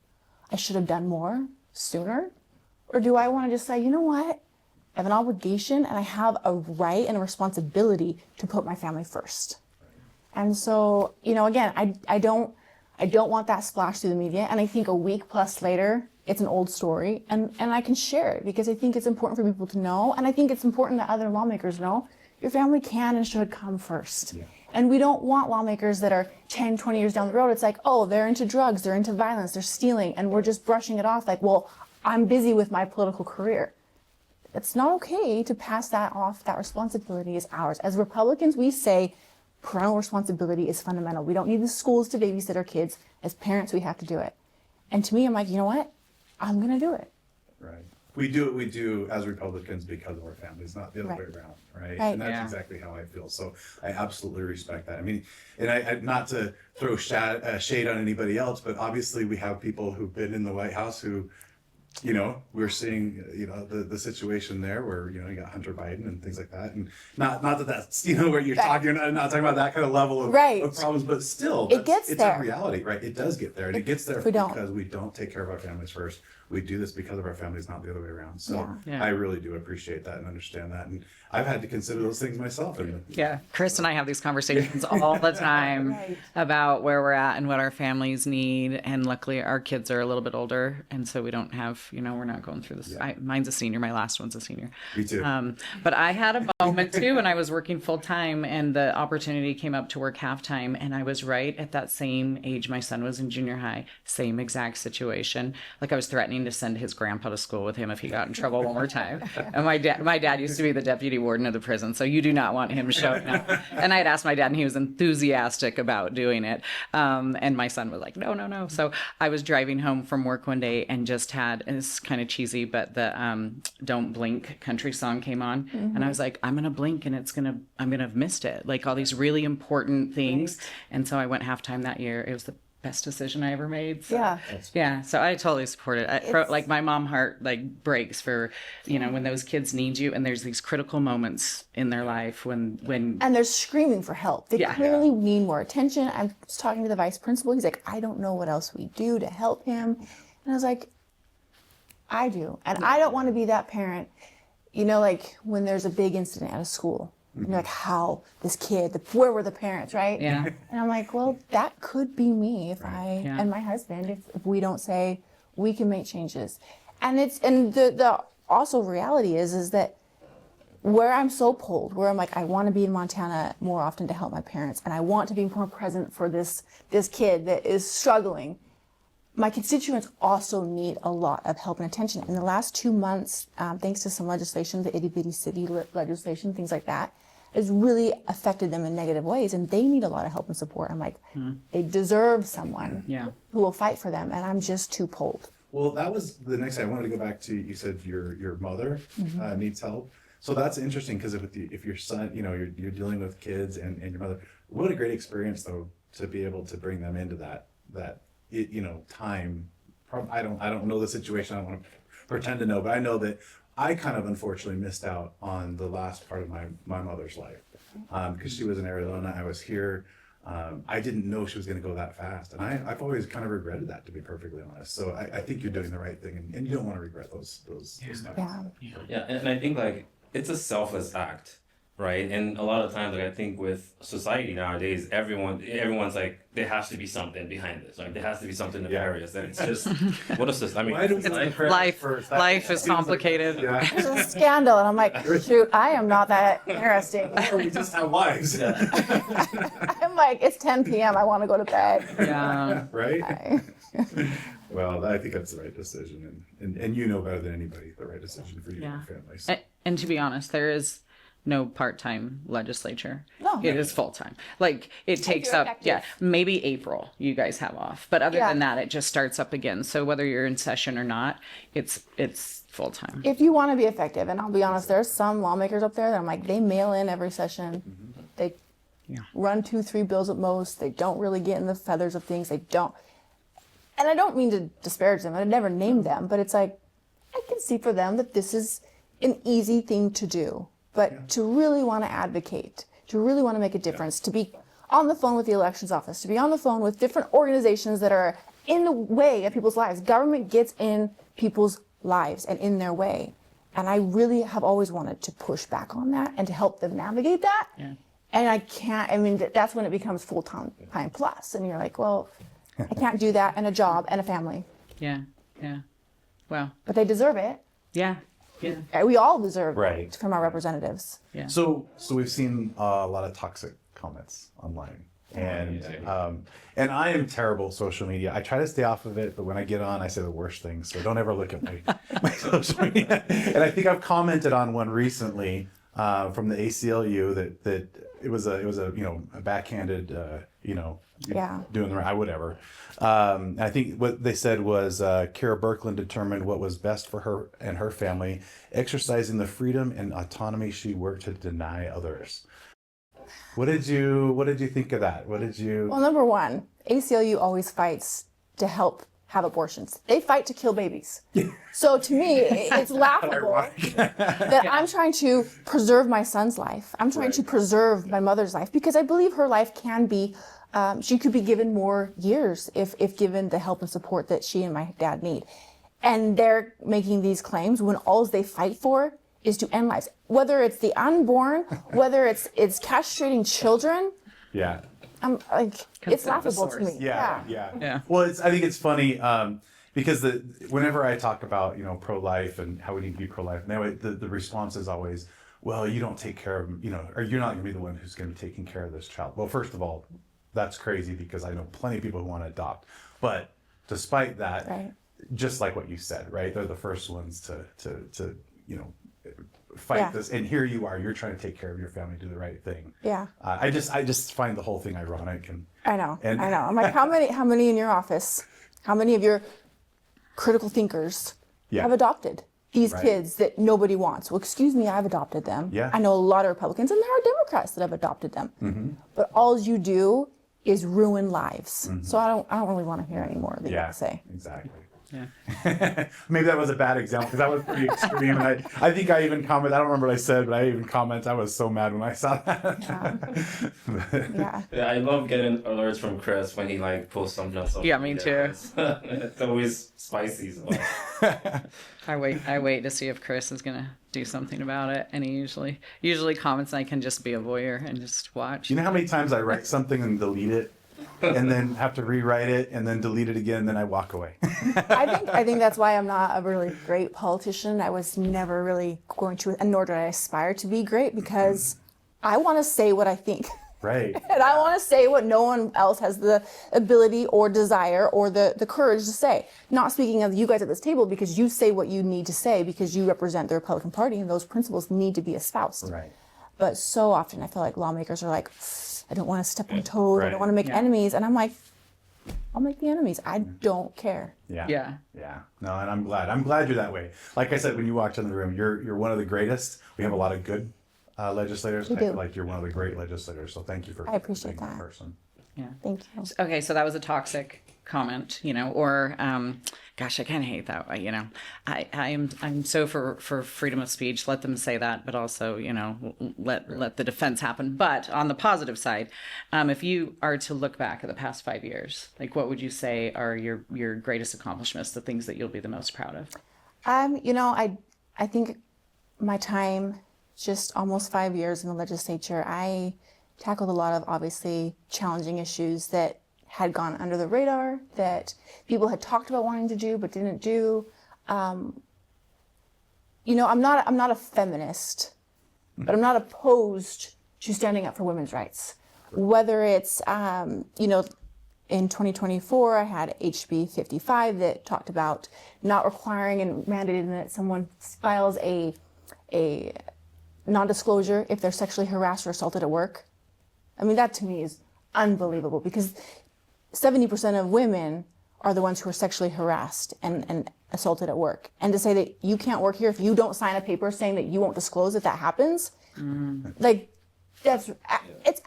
I should have done more sooner? Or do I want to just say, you know what? I have an obligation and I have a right and a responsibility to put my family first. And so, again, I don't want that splashed through the media. And I think a week plus later, it's an old story. And I can share it because I think it's important for people to know. And I think it's important that other lawmakers know your family can and should come first. Yeah. And we don't want lawmakers that are 10, 20 years down the road. It's like, oh, they're into drugs, they're into violence, they're stealing. And we're just brushing it off like, well, I'm busy with my political career. It's not okay to pass that off. That responsibility is ours. As Republicans, we say parental responsibility is fundamental. We don't need the schools to babysit our kids. As parents, we have to do it. And to me, I'm like, you know what? I'm going to do it. Right. We do what we do as Republicans because of our families, not the other way around, right? And that's exactly how I feel. So I absolutely respect that. I mean, and I not to throw shade on anybody else, but obviously we have people who've been in the White House who we're seeing, the situation there where, you got Hunter Biden and things like that. And not that that's, where you're talking, not talking about that kind of level of problems, but still, it's a reality, right? It does get there. And it gets there because we don't take care of our families first. We do this because of our families, not the other way around. So I really do appreciate that and understand that. And I've had to consider those things myself. Chris and I have these conversations all the time about where we're at and what our families need. And luckily our kids are a little bit older. And so we don't have, we're not going through this. Mine's a senior. My last one's a senior. Me too. But I had a moment too when I was working full time and the opportunity came up to work halftime. And I was right at that same age. My son was in junior high, same exact situation. Like I was threatening to send his grandpa to school with him if he got in trouble one more time. And my dad used to be the deputy warden of the prison, so you do not want him showing up. And I had asked my dad, and he was enthusiastic about doing it. And my son was like, no. So I was driving home from work one day and just had, and it's kind of cheesy, but the Don't Blink country song came on. And I was like, I'm gonna blink and I'm gonna have missed it. Like all these really important things. And so I went halftime that year. It was the best decision I ever made. So, so I totally support it. Like my mom heart breaks for, when those kids need you and there's these critical moments in their life when and they're screaming for help. They clearly need more attention. I was talking to the vice principal. He's like, I don't know what else we do to help him. And I was like, I do. And I don't want to be that parent, like when there's a big incident at a school. And you're like, how this kid, where were the parents, right? Yeah. And I'm like, well, that could be me if and my husband, if we don't say we can make changes. And the also reality is that where I'm so pulled, where I'm like, I want to be in Montana more often to help my parents, and I want to be more present for this kid that is struggling. My constituents also need a lot of help and attention. In the last 2 months, thanks to some legislation, the itty bitty city legislation, things like that, has really affected them in negative ways, and they need a lot of help and support. I'm like, they deserve someone who will fight for them, and I'm just too pulled. Well, that was the next thing I wanted to go back to. You said your mother needs help. So that's interesting because if your son, you're dealing with kids and your mother, what a great experience though to be able to bring them into that time. I don't know the situation. I don't want to pretend to know, but I know that I kind of unfortunately missed out on the last part of my mother's life because she was in Arizona. I was here. I didn't know she was going to go that fast, and I've always kind of regretted that, to be perfectly honest. So I think you're doing the right thing, and you don't want to regret those times. Yeah, and I think it's a selfless act, right? And a lot of times, I think with society nowadays, everyone's like, there has to be something behind this. Like there has to be something nefarious. And it's just, what is this? I mean, life is complicated. It's a scandal, and I'm like, shoot, I am not that interesting. Or we just have lives. I'm like, it's 10 p.m. I want to go to bed. Yeah. Right? Well, I think that's the right decision, and you know better than anybody the right decision for you and your family. So. And to be honest, there is no part-time legislature. No. It is full-time. Like it takes up, maybe April you guys have off. But other than that, it just starts up again. So whether you're in session or not, it's full-time. If you want to be effective, and I'll be honest, there's some lawmakers up there that I'm like, they mail in every session. They run 2-3 bills at most. They don't really get in the feathers of things. They don't. And I don't mean to disparage them. I never named them, but it's like, I can see for them that this is an easy thing to do. But to really want to advocate, to really want to make a difference, to be on the phone with the elections office, to be on the phone with different organizations that are in the way of people's lives. Government gets in people's lives and in their way. And I really have always wanted to push back on that and to help them navigate that. Yeah. And I can't, that's when it becomes full-time plus. And you're like, well, I can't do that and a job and a family. Yeah. Well. But they deserve it. Yeah. We all deserve it from our representatives. Yeah. So we've seen a lot of toxic comments online, and I am terrible at social media. I try to stay off of it, but when I get on, I say the worst things. So don't ever look at my social media. And I think I've commented on one recently from the ACLU that it was a backhanded doing the right whatever. I think what they said was Kera Birkeland determined what was best for her and her family, exercising the freedom and autonomy she worked to deny others. What did you think of that? Well, number one, ACLU always fights to help have abortions. They fight to kill babies. So to me, it's laughable that I'm trying to preserve my son's life. I'm trying to preserve my mother's life because I believe her life can be, she could be given more years if given the help and support that she and my dad need. And they're making these claims when all they fight for is to end lives. Whether it's the unborn, whether it's castrating children. Yeah. I'm like, it's laughable to me. Yeah. Well, I think it's funny because whenever I talk about pro-life and how we need to be pro-life, the response is always, well, you don't take care of or you're not going to be the one who's going to be taking care of this child. Well, first of all, that's crazy because I know plenty of people who want to adopt. But despite that, just like what you said, right? They're the first ones to fight this, and here you are, you're trying to take care of your family, do the right thing. I just find the whole thing ironic. And I know. I'm like, how many in your office, how many of your critical thinkers have adopted these kids that nobody wants? Well, excuse me, I've adopted them. I know a lot of Republicans, and there are Democrats that have adopted them. But all you do is ruin lives. So I don't really want to hear any more that you have to say. Exactly. Maybe that was a bad example because that was pretty extreme. And I think I even commented, I don't remember what I said, but I even commented, I was so mad when I saw that. Yeah, I love getting alerts from Chris when he posts something else. Yeah, me too. It's always spicy. So. I wait to see if Chris is gonna do something about it, and he usually comments, and I can just be a voyeur and just watch. You know how many times I write something and delete it? And then have to rewrite it and then delete it again, and then I walk away. I think that's why I'm not a really great politician. I was never really going to, and nor did I aspire to be great, because I want to say what I think. Right. And I want to say what no one else has the ability or desire or the courage to say. Not speaking of you guys at this table, because you say what you need to say because you represent the Republican Party and those principles need to be espoused. Right. But so often I feel like lawmakers are like, I don't want to step on toes. I don't want to make enemies. And I'm like, I'll make the enemies. I don't care. Yeah. No, and I'm glad you're that way. Like I said, when you walked in the room, you're one of the greatest. We have a lot of good legislators. I feel like you're one of the great legislators. So thank you for I appreciate being that. person. Yeah. Thank you. Okay, so that was a toxic comment, or gosh, I kind of hate that way, I'm so for freedom of speech. Let them say that, but also, let the defense happen. But on the positive side, if you are to look back at the past 5 years, what would you say are your greatest accomplishments, the things that you'll be the most proud of? I think my time, just almost 5 years in the legislature, I tackled a lot of obviously challenging issues that had gone under the radar, that people had talked about wanting to do but didn't do. I'm not a feminist, but I'm not opposed to standing up for women's rights. Whether it's in 2024, I had HB 55 that talked about not requiring and mandating that someone files a non-disclosure if they're sexually harassed or assaulted at work. I mean, that to me is unbelievable, because 70% of women are the ones who are sexually harassed and assaulted at work. And to say that you can't work here if you don't sign a paper saying that you won't disclose if that happens, it's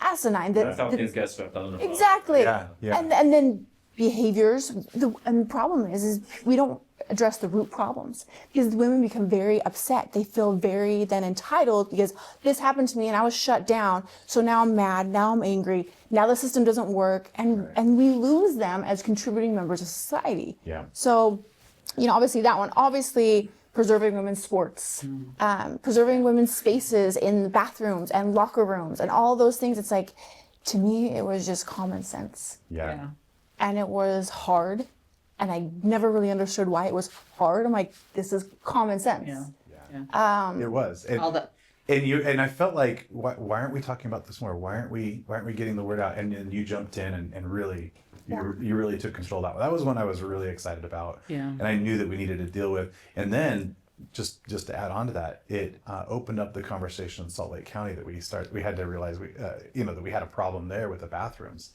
asinine. That's how things get swept under the rug. Exactly. Yeah. And then behaviors, and the problem is we don't address the root problems, because women become very upset. They feel very then entitled because this happened to me and I was shut down. So now I'm mad. Now I'm angry. Now the system doesn't work. And we lose them as contributing members of society. Yeah. So, obviously that one, obviously preserving women's sports, preserving women's spaces in the bathrooms and locker rooms and all those things. It's like, to me, it was just common sense. Yeah. And it was hard. And I never really understood why it was hard. I'm like, this is common sense. It was. And I felt like, why aren't we talking about this more? Why aren't we getting the word out? And you jumped in and really, you really took control of that. That was one I was really excited about. Yeah. And I knew that we needed to deal with. And then just to add on to that, it opened up the conversation in Salt Lake County that we had to realize that we had a problem there with the bathrooms.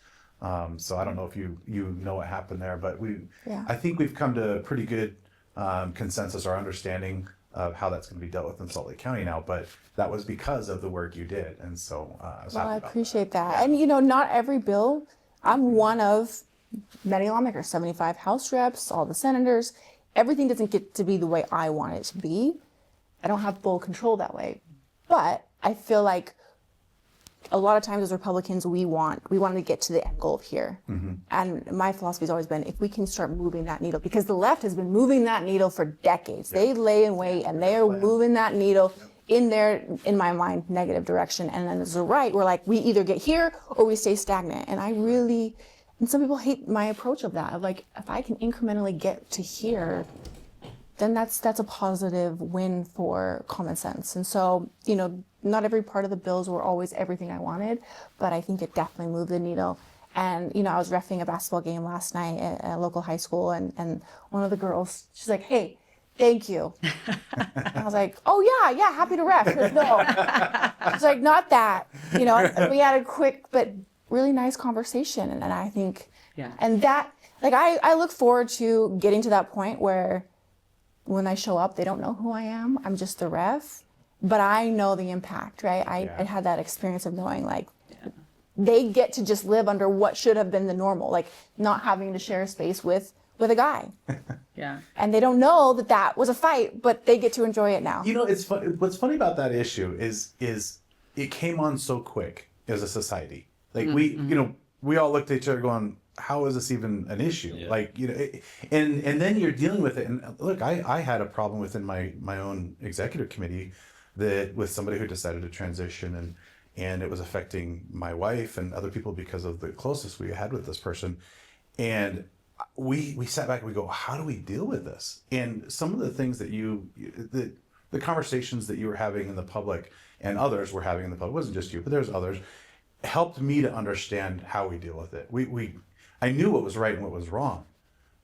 So I don't know if you know what happened there, but I think we've come to a pretty good consensus or understanding of how that's going to be dealt with in Salt Lake County now. But that was because of the work you did, and so I was happy about appreciate that. And not every bill. I'm one of many lawmakers, 75 House reps, all the senators. Everything doesn't get to be the way I want it to be. I don't have full control that way. But I feel like a lot of times as Republicans, we want to get to the end goal here. And my philosophy has always been, if we can start moving that needle, because the left has been moving that needle for decades. They lay in wait and they are moving that needle in their, in my mind, negative direction. And then as the right, we're like, we either get here or we stay stagnant. And I really, and some people hate my approach of that, of like, if I can incrementally get to here, then that's a positive win for common sense. And so, you know, not every part of the bills were always everything I wanted, but I think it definitely moved the needle. And, you know, I was reffing a basketball game last night at a local high school, and one of the girls, she's like, hey, thank you. And I was like, oh yeah, happy to ref. She goes, no. She's like, not that. You know, and we had a quick but really nice conversation. And I think, and that, like, I look forward to getting to that point where when I show up, they don't know who I am. I'm just the ref, but I know the impact, right? I had that experience of knowing, like, they get to just live under what should have been the normal, like not having to share a space with a guy. And they don't know that that was a fight, but they get to enjoy it now. You know, it's fun. What's funny about that issue is it came on so quick as a society. Like we all looked at each other going, how is this even an issue? Like, you know, and then you're dealing with it. And look, I had a problem within my own executive committee that with somebody who decided to transition, and it was affecting my wife and other people because of the closeness we had with this person. And we sat back and we go, how do we deal with this? And some of the things that the conversations that you were having in the public and others were having in the public, it wasn't just you, but there's others, helped me to understand how we deal with it. I knew what was right and what was wrong,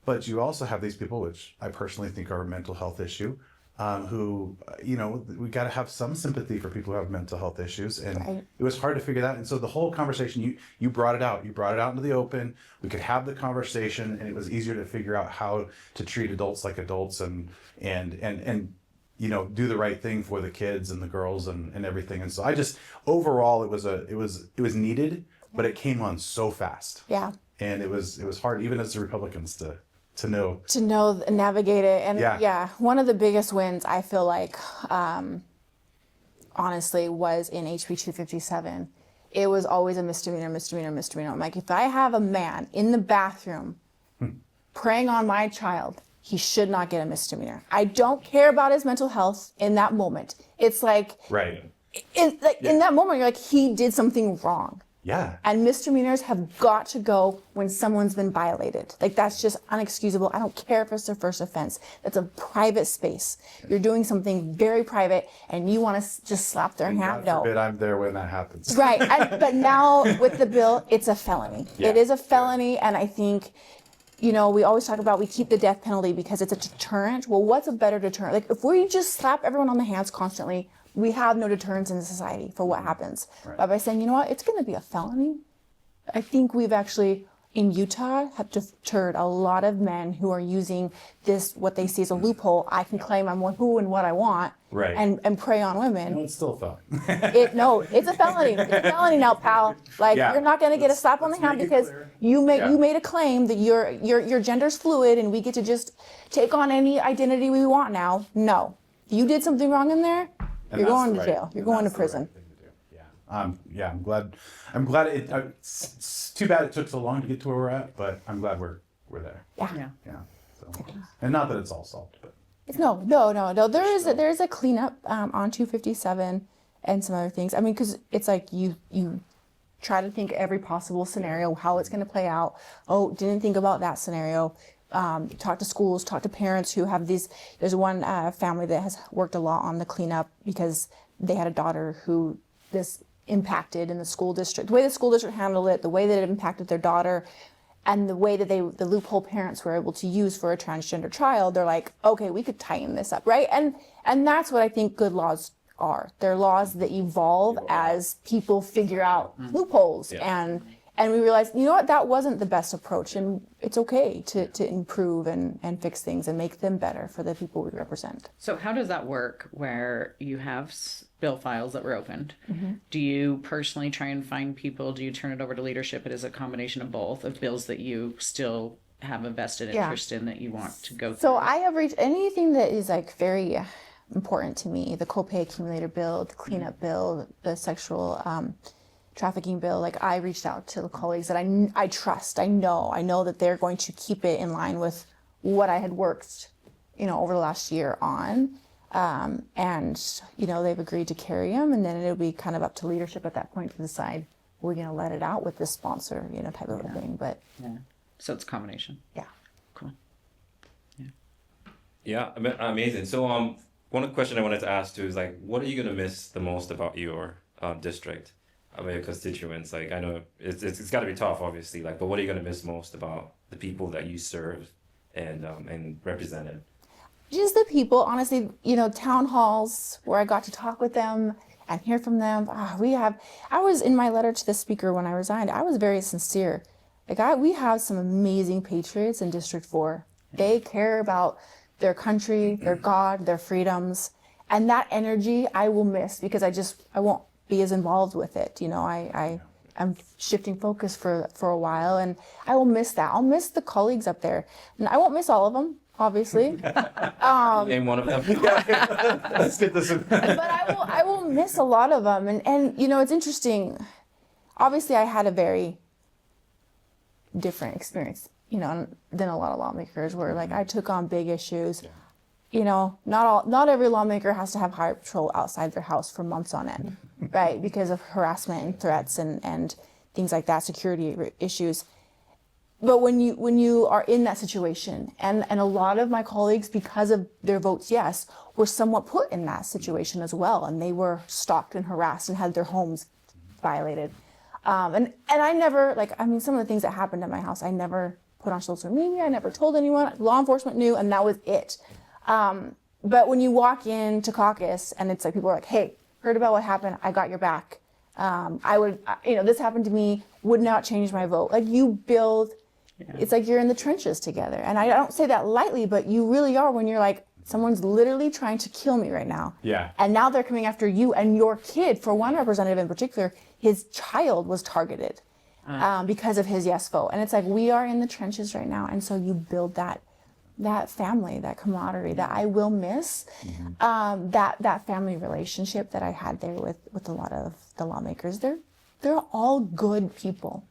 but you also have these people, which I personally think are a mental health issue, who, you know, we got to have some sympathy for people who have mental health issues. And it was hard to figure that out. And so the whole conversation, you brought it out. You brought it out into the open. We could have the conversation, and it was easier to figure out how to treat adults like adults and you know, do the right thing for the kids and the girls and everything. And so I just, overall, it was needed, but it came on so fast. Yeah. And it was hard, even as the Republicans, to know navigate it. And one of the biggest wins I feel like, honestly, was in HB 257. It was always a misdemeanor. I'm like, if I have a man in the bathroom preying on my child, he should not get a misdemeanor. I don't care about his mental health in that moment. It's like, in that moment, you're like, he did something wrong. Yeah. And misdemeanors have got to go when someone's been violated. Like, that's just unexcusable. I don't care if it's their first offense. That's a private space. You're doing something very private, and you want to just slap their hand. God forbid I'm there when that happens. Right. But now with the bill, it's a felony. It is a felony, and I think, you know, we always talk about we keep the death penalty because it's a deterrent. Well, what's a better deterrent? Like, if we just slap everyone on the hands constantly, we have no deterrence in society for what happens. But by saying, you know what, it's going to be a felony, I think we've actually, in Utah, have deterred a lot of men who are using this, what they see as a loophole. I can claim I'm who and what I want, and prey on women. No, it's still a felony. No, it's a felony. It's a felony now, pal. Like, you're not going to get a slap on the hand because you made a claim that your gender's fluid and we get to just take on any identity we want now. No, you did something wrong in there. You're going to jail. You're going to prison. I'm glad. It's too bad it took so long to get to where we're at, but I'm glad we're there. Yeah. So, and not that it's all solved, but no. There is a cleanup on 257 and some other things. I mean, because it's like you try to think every possible scenario, how it's going to play out. Oh, didn't think about that scenario. Talk to schools, talk to parents who have these. There's one family that has worked a lot on the cleanup because they had a daughter who this impacted in the school district. The way the school district handled it, the way that it impacted their daughter, and the way that the loophole parents were able to use for a transgender child. They're like, okay, we could tighten this up, right? And that's what I think good laws are. They're laws that evolve as people figure out loopholes And we realized, you know what, that wasn't the best approach, and it's okay to improve and fix things and make them better for the people we represent. So how does that work where you have bill files that were opened? Do you personally try and find people? Do you turn it over to leadership? It is a combination of both, of bills that you still have a vested interest in that you want to go through. So I have reached anything that is like very important to me, the copay accumulator bill, the cleanup bill, the sexual trafficking bill. Like, I reached out to the colleagues that I trust. I know that they're going to keep it in line with what I had worked, over the last year on. And, they've agreed to carry them, and then it'll be kind of up to leadership at that point to decide, we're going to let it out with this sponsor, type of a thing. But so it's a combination. Yeah. Cool. Yeah, amazing. So one question I wanted to ask too is, like, what are you going to miss the most about your district? Your constituents? Like, I know it's got to be tough, obviously. Like, but what are you going to miss most about the people that you served and represented? Just the people, honestly. Town halls where I got to talk with them and hear from them. I was in my letter to the speaker when I resigned. I was very sincere. Like, we have some amazing patriots in District 4. They care about their country, their God, their freedoms, and that energy I will miss because I won't be as involved with it. I'm shifting focus for a while, and I will miss that. I'll miss the colleagues up there, and I won't miss all of them, obviously. Name one of them. Let's get this. But I will miss a lot of them, and it's interesting. Obviously, I had a very different experience, than a lot of lawmakers, where like I took on big issues. Not every lawmaker has to have highway patrol outside their house for months on end, right? Because of harassment and threats and things like that, security issues. But when you are in that situation, and a lot of my colleagues, because of their votes yes, were somewhat put in that situation as well, and they were stalked and harassed and had their homes violated. And I never, some of the things that happened at my house, I never put on social media. I never told anyone. Law enforcement knew, and that was it. But when you walk into caucus and it's like people are like, hey, heard about what happened, I got your back. This happened to me, would not change my vote. Like, you build, it's like you're in the trenches together. And I don't say that lightly, but you really are, when you're like, someone's literally trying to kill me right now. Yeah. And now they're coming after you and your kid. For one representative in particular, his child was targeted because of his yes vote. And it's like, we are in the trenches right now. And so you build that family, that camaraderie that I will miss, that family relationship that I had there with a lot of the lawmakers. They're all good people,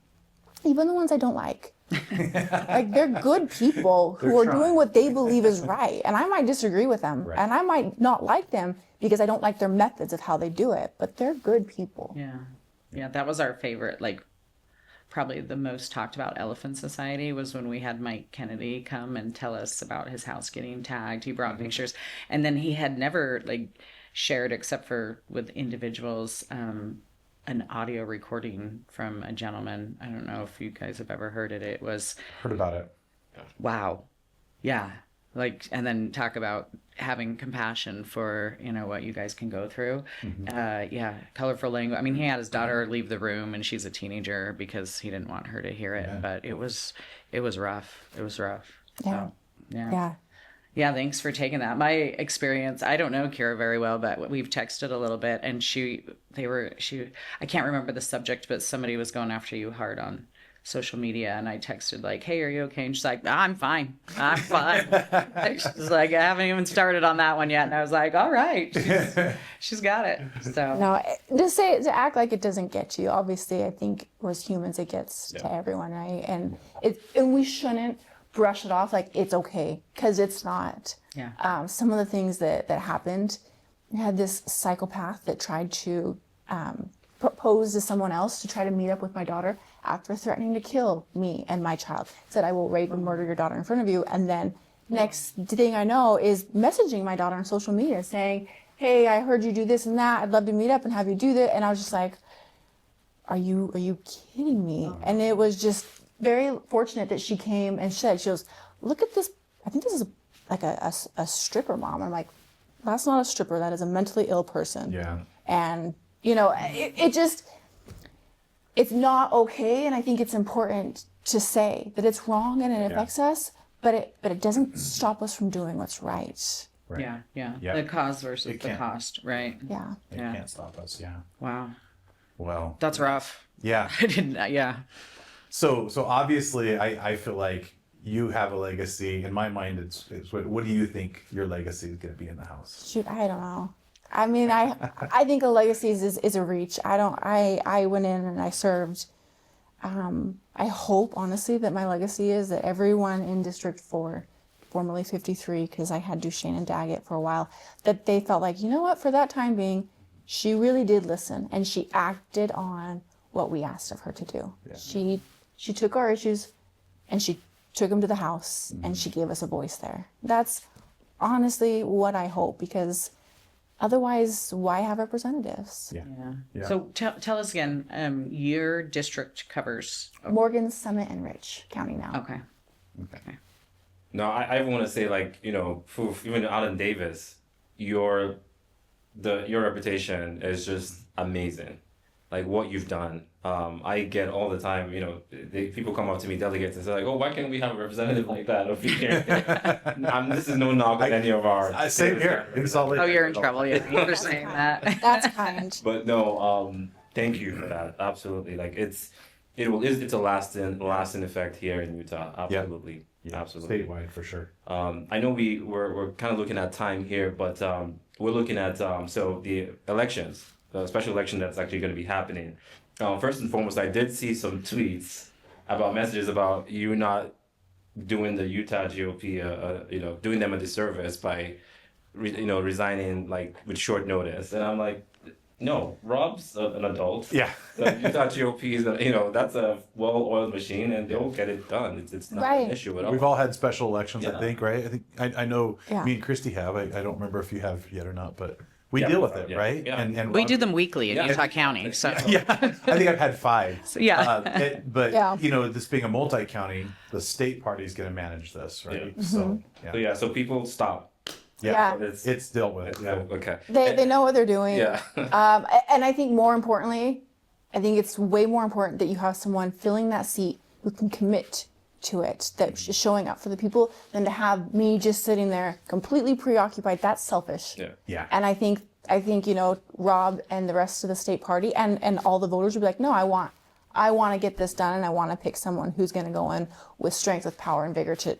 even the ones I don't like. Like, they're good people who are doing what they believe is right, and I might disagree with them, and I might not like them because I don't like their methods of how they do it, but they're good people. Yeah, that was our favorite, probably the most talked about Elephant Society was when we had Mike Kennedy come and tell us about his house getting tagged. He brought pictures, and then he had never shared, except for with individuals, an audio recording from a gentleman. I don't know if you guys have ever heard it. It was Heard about it. wow. Yeah. And then talk about having compassion for, what you guys can go through. Colorful language. I mean, he had his daughter leave the room, and she's a teenager, because he didn't want her to hear it, but it was rough. It was rough. Yeah. So, yeah, thanks for taking that. My experience, I don't know Kera very well, but we've texted a little bit, and I can't remember the subject, but somebody was going after you hard on social media, and I texted hey, are you okay? And she's like, I'm fine. She's like, I haven't even started on that one yet. And I was like, all right, she's got it. So no, to act like it doesn't get you. Obviously, I think as humans, it gets to everyone, right? And we shouldn't brush it off like it's okay, because it's not. Some of the things that happened, you had this psychopath that tried to propose to someone else to try to meet up with my daughter after threatening to kill me and my child. Said, I will rape and murder your daughter in front of you. And then next thing I know is messaging my daughter on social media saying, hey, I heard you do this and that. I'd love to meet up and have you do that. And I was just like, are you kidding me? And it was just very fortunate that she came and she goes, look at this. I think this is like a stripper, Mom. I'm like, that's not a stripper. That is a mentally ill person. Yeah. And, it just, it's not okay, and I think it's important to say that it's wrong and it affects us, but it doesn't stop us from doing what's right. Right. Yeah. Yeah. The cause versus It the can't. cost, right? Yeah. It can't stop us. Yeah. Wow. Well. That's rough. Yeah. I didn't, yeah. So obviously, I feel like you have a legacy. In my mind, it's what do you think your legacy is going to be in the House? Shoot, I don't know. I mean, I think a legacy is a reach. I went in and I served. I hope, honestly, that my legacy is that everyone in District 4, formerly 53, because I had Duchesne and Daggett for a while, that they felt like, you know what, for that time being, she really did listen and she acted on what we asked of her to do. Yeah. She took our issues and she took them to the House and she gave us a voice there. That's honestly what I hope, because otherwise, why have representatives? Yeah. So tell us again, your district covers. Morgan, Summit, and Rich County now. Okay. No, I want to say, like, you know, even out in Davis, your reputation is just amazing. Like what you've done. I get all the time, you know, people come up to me, delegates, and say like, oh, why can't we have a representative like that over here? This is no knock on any of our. Same here. In Salt Lake. Oh, you're in trouble. Yeah, for saying that. That's kind. But no, thank you for that. Absolutely, like it's a lasting effect here in Utah. Absolutely, absolutely. Statewide for sure. I know we're kind of looking at time here, but we're looking at so the elections, the special election that's actually going to be happening. First and foremost, I did see some tweets about messages about you not doing the Utah GOP, you know, doing them a disservice by, resigning like with short notice. And I'm like, no, Rob's an adult. Yeah. The Utah GOP is, that's a well-oiled machine, and they'll get it done. It's not an issue at all. We've all had special elections, I think, right? I know Yeah. me and Christy have. I don't remember if you have yet or not, but we deal with it, right? Yeah. And We do them weekly in Utah County. So Yeah, I think I've had 5. yeah. But Yeah. this being a multi-county, the state party is going to manage this, right? Yeah. So So people stop. Yeah. It's dealt with. Yeah. Okay. They know what they're doing. Yeah. And I think more importantly, I think it's way more important that you have someone filling that seat who can commit to it, that's just showing up for the people, than to have me just sitting there completely preoccupied. That's selfish. Yeah. And I think Rob and the rest of the state party and all the voters would be like, no, I want to get this done, and I want to pick someone who's going to go in with strength, with power and vigor to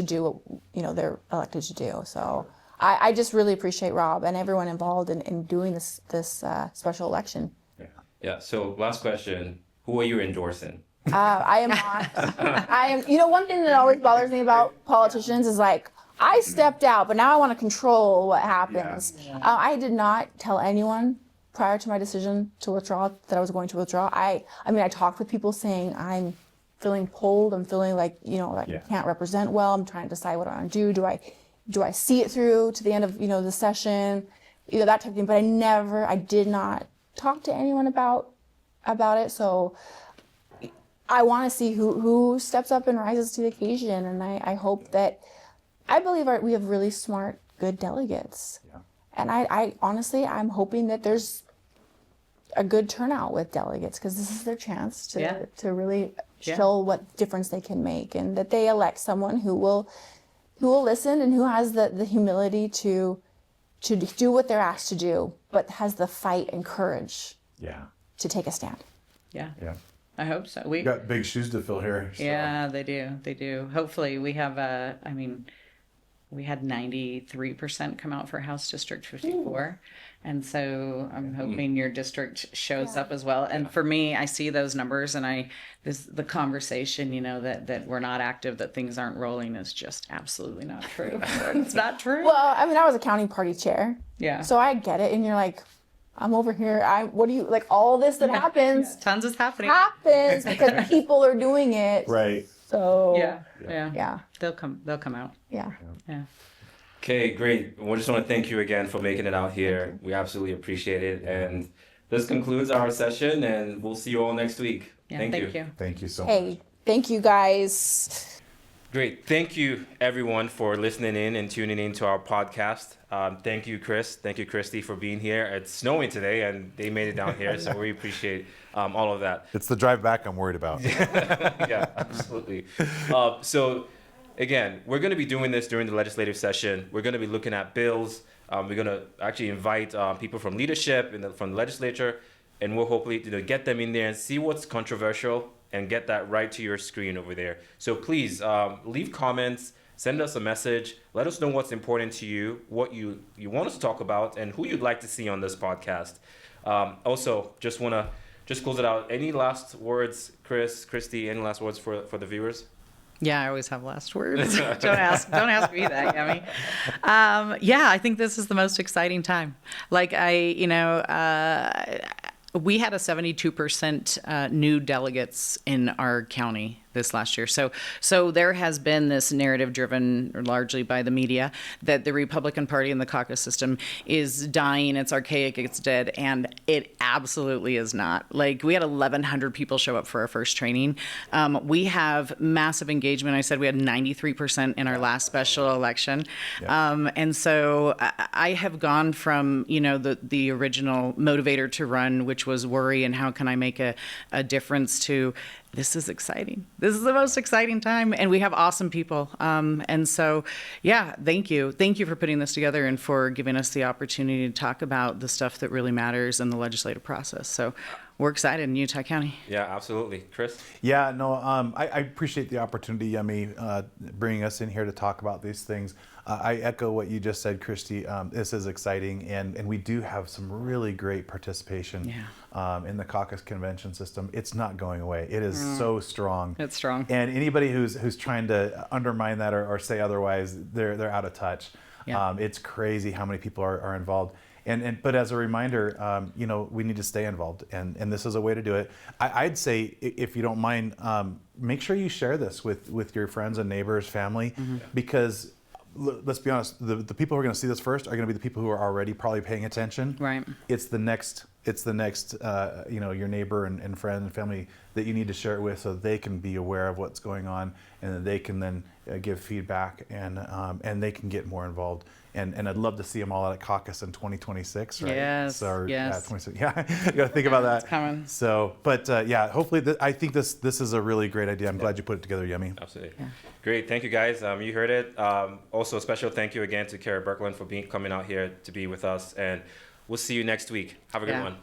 do what they're elected to do. So I just really appreciate Rob and everyone involved in doing this special election. Yeah. So last question: who are you endorsing? I am not. I am. One thing that always bothers me about politicians is like, I stepped out, but now I want to control what happens. I did not tell anyone prior to my decision to withdraw that I was going to withdraw. I talked with people saying I'm feeling pulled. I'm feeling like I can't represent well. I'm trying to decide what I want to do. Do I see it through to the end of the session, that type of thing. But I did not talk to anyone about it. So I want to see who steps up and rises to the occasion, and I hope that, I believe we have really smart, good delegates. Yeah. And I honestly, I'm hoping that there's a good turnout with delegates, because this is their chance to really show what difference they can make, and that they elect someone who will listen and who has the humility to do what they're asked to do, but has the fight and courage to take a stand. Yeah. Yeah. I hope so. We got big shoes to fill here. So. Yeah, they do. Hopefully we have we had 93% come out for House District 54. And so I'm hoping your district shows up as well. And for me, I see those numbers, and the conversation, that we're not active, that things aren't rolling, is just absolutely not true. It's not true. Well, I was a county party chair. Yeah. So I get it. And you're like, I'm over here. What do you, like, all this that happens. Tons is happening. Happens because people are doing it. Right. So. Yeah. They'll come out. Yeah. Okay, great. We just want to thank you again for making it out here. We absolutely appreciate it. And this concludes our session, and we'll see you all next week. Yeah, thank you. Thank you so much. Hey, thank you guys. Great. Thank you, everyone, for listening in and tuning in to our podcast. Thank you, Chris. Thank you, Christy, for being here. It's snowing today, and they made it down here, so we appreciate all of that. It's the drive back I'm worried about. Yeah, absolutely. So, again, we're going to be doing this during the legislative session. We're going to be looking at bills. We're going to actually invite people from leadership and from the legislature, and we'll hopefully get them in there and see what's controversial and get that right to your screen over there. So please leave comments, send us a message, let us know what's important to you, what you want us to talk about, and who you'd like to see on this podcast. Also, just want to close it out. Any last words, Chris, Christy, any last words for the viewers? Yeah, I always have last words. don't ask me that, Yemi. Yeah, I think this is the most exciting time. Like we had a 72% new delegates in our county this last year. So there has been this narrative driven largely by the media that the Republican Party and the caucus system is dying, it's archaic, it's dead, and it absolutely is not. Like, we had 1,100 people show up for our first training. We have massive engagement. I said we had 93% in our last special election. Yeah. And so I have gone from, the original motivator to run, which was worry and how can I make a difference, to this is exciting. This is the most exciting time, and we have awesome people. And so, yeah, thank you. Thank you for putting this together and for giving us the opportunity to talk about the stuff that really matters in the legislative process. So we're excited in Utah County. Yeah, absolutely. Chris? Yeah, no, I appreciate the opportunity, Yemi, bringing us in here to talk about these things. I echo what you just said, Christy. This is exciting, and we do have some really great participation in the caucus convention system. It's not going away. It is so strong. It's strong. And anybody who's trying to undermine that or say otherwise, they're out of touch. Yeah. It's crazy how many people are involved. But as a reminder, we need to stay involved, and this is a way to do it. I'd say, if you don't mind, make sure you share this with your friends and neighbors, family, because let's be honest, the people who are going to see this first are going to be the people who are already probably paying attention. Right. It's the next, your neighbor and friend and family that you need to share it with, so they can be aware of what's going on, and then they can then give feedback, and they can get more involved. And I'd love to see them all at caucus in 2026, right? Yes. So, yes. 26. Yeah, you got to think about that. It's coming. So, but hopefully, I think this is a really great idea. I'm glad you put it together, Yemi. Absolutely. Yeah. Great. Thank you, guys. You heard it. Also, a special thank you again to Kera Birkeland for coming out here to be with us. And we'll see you next week. Have a good one.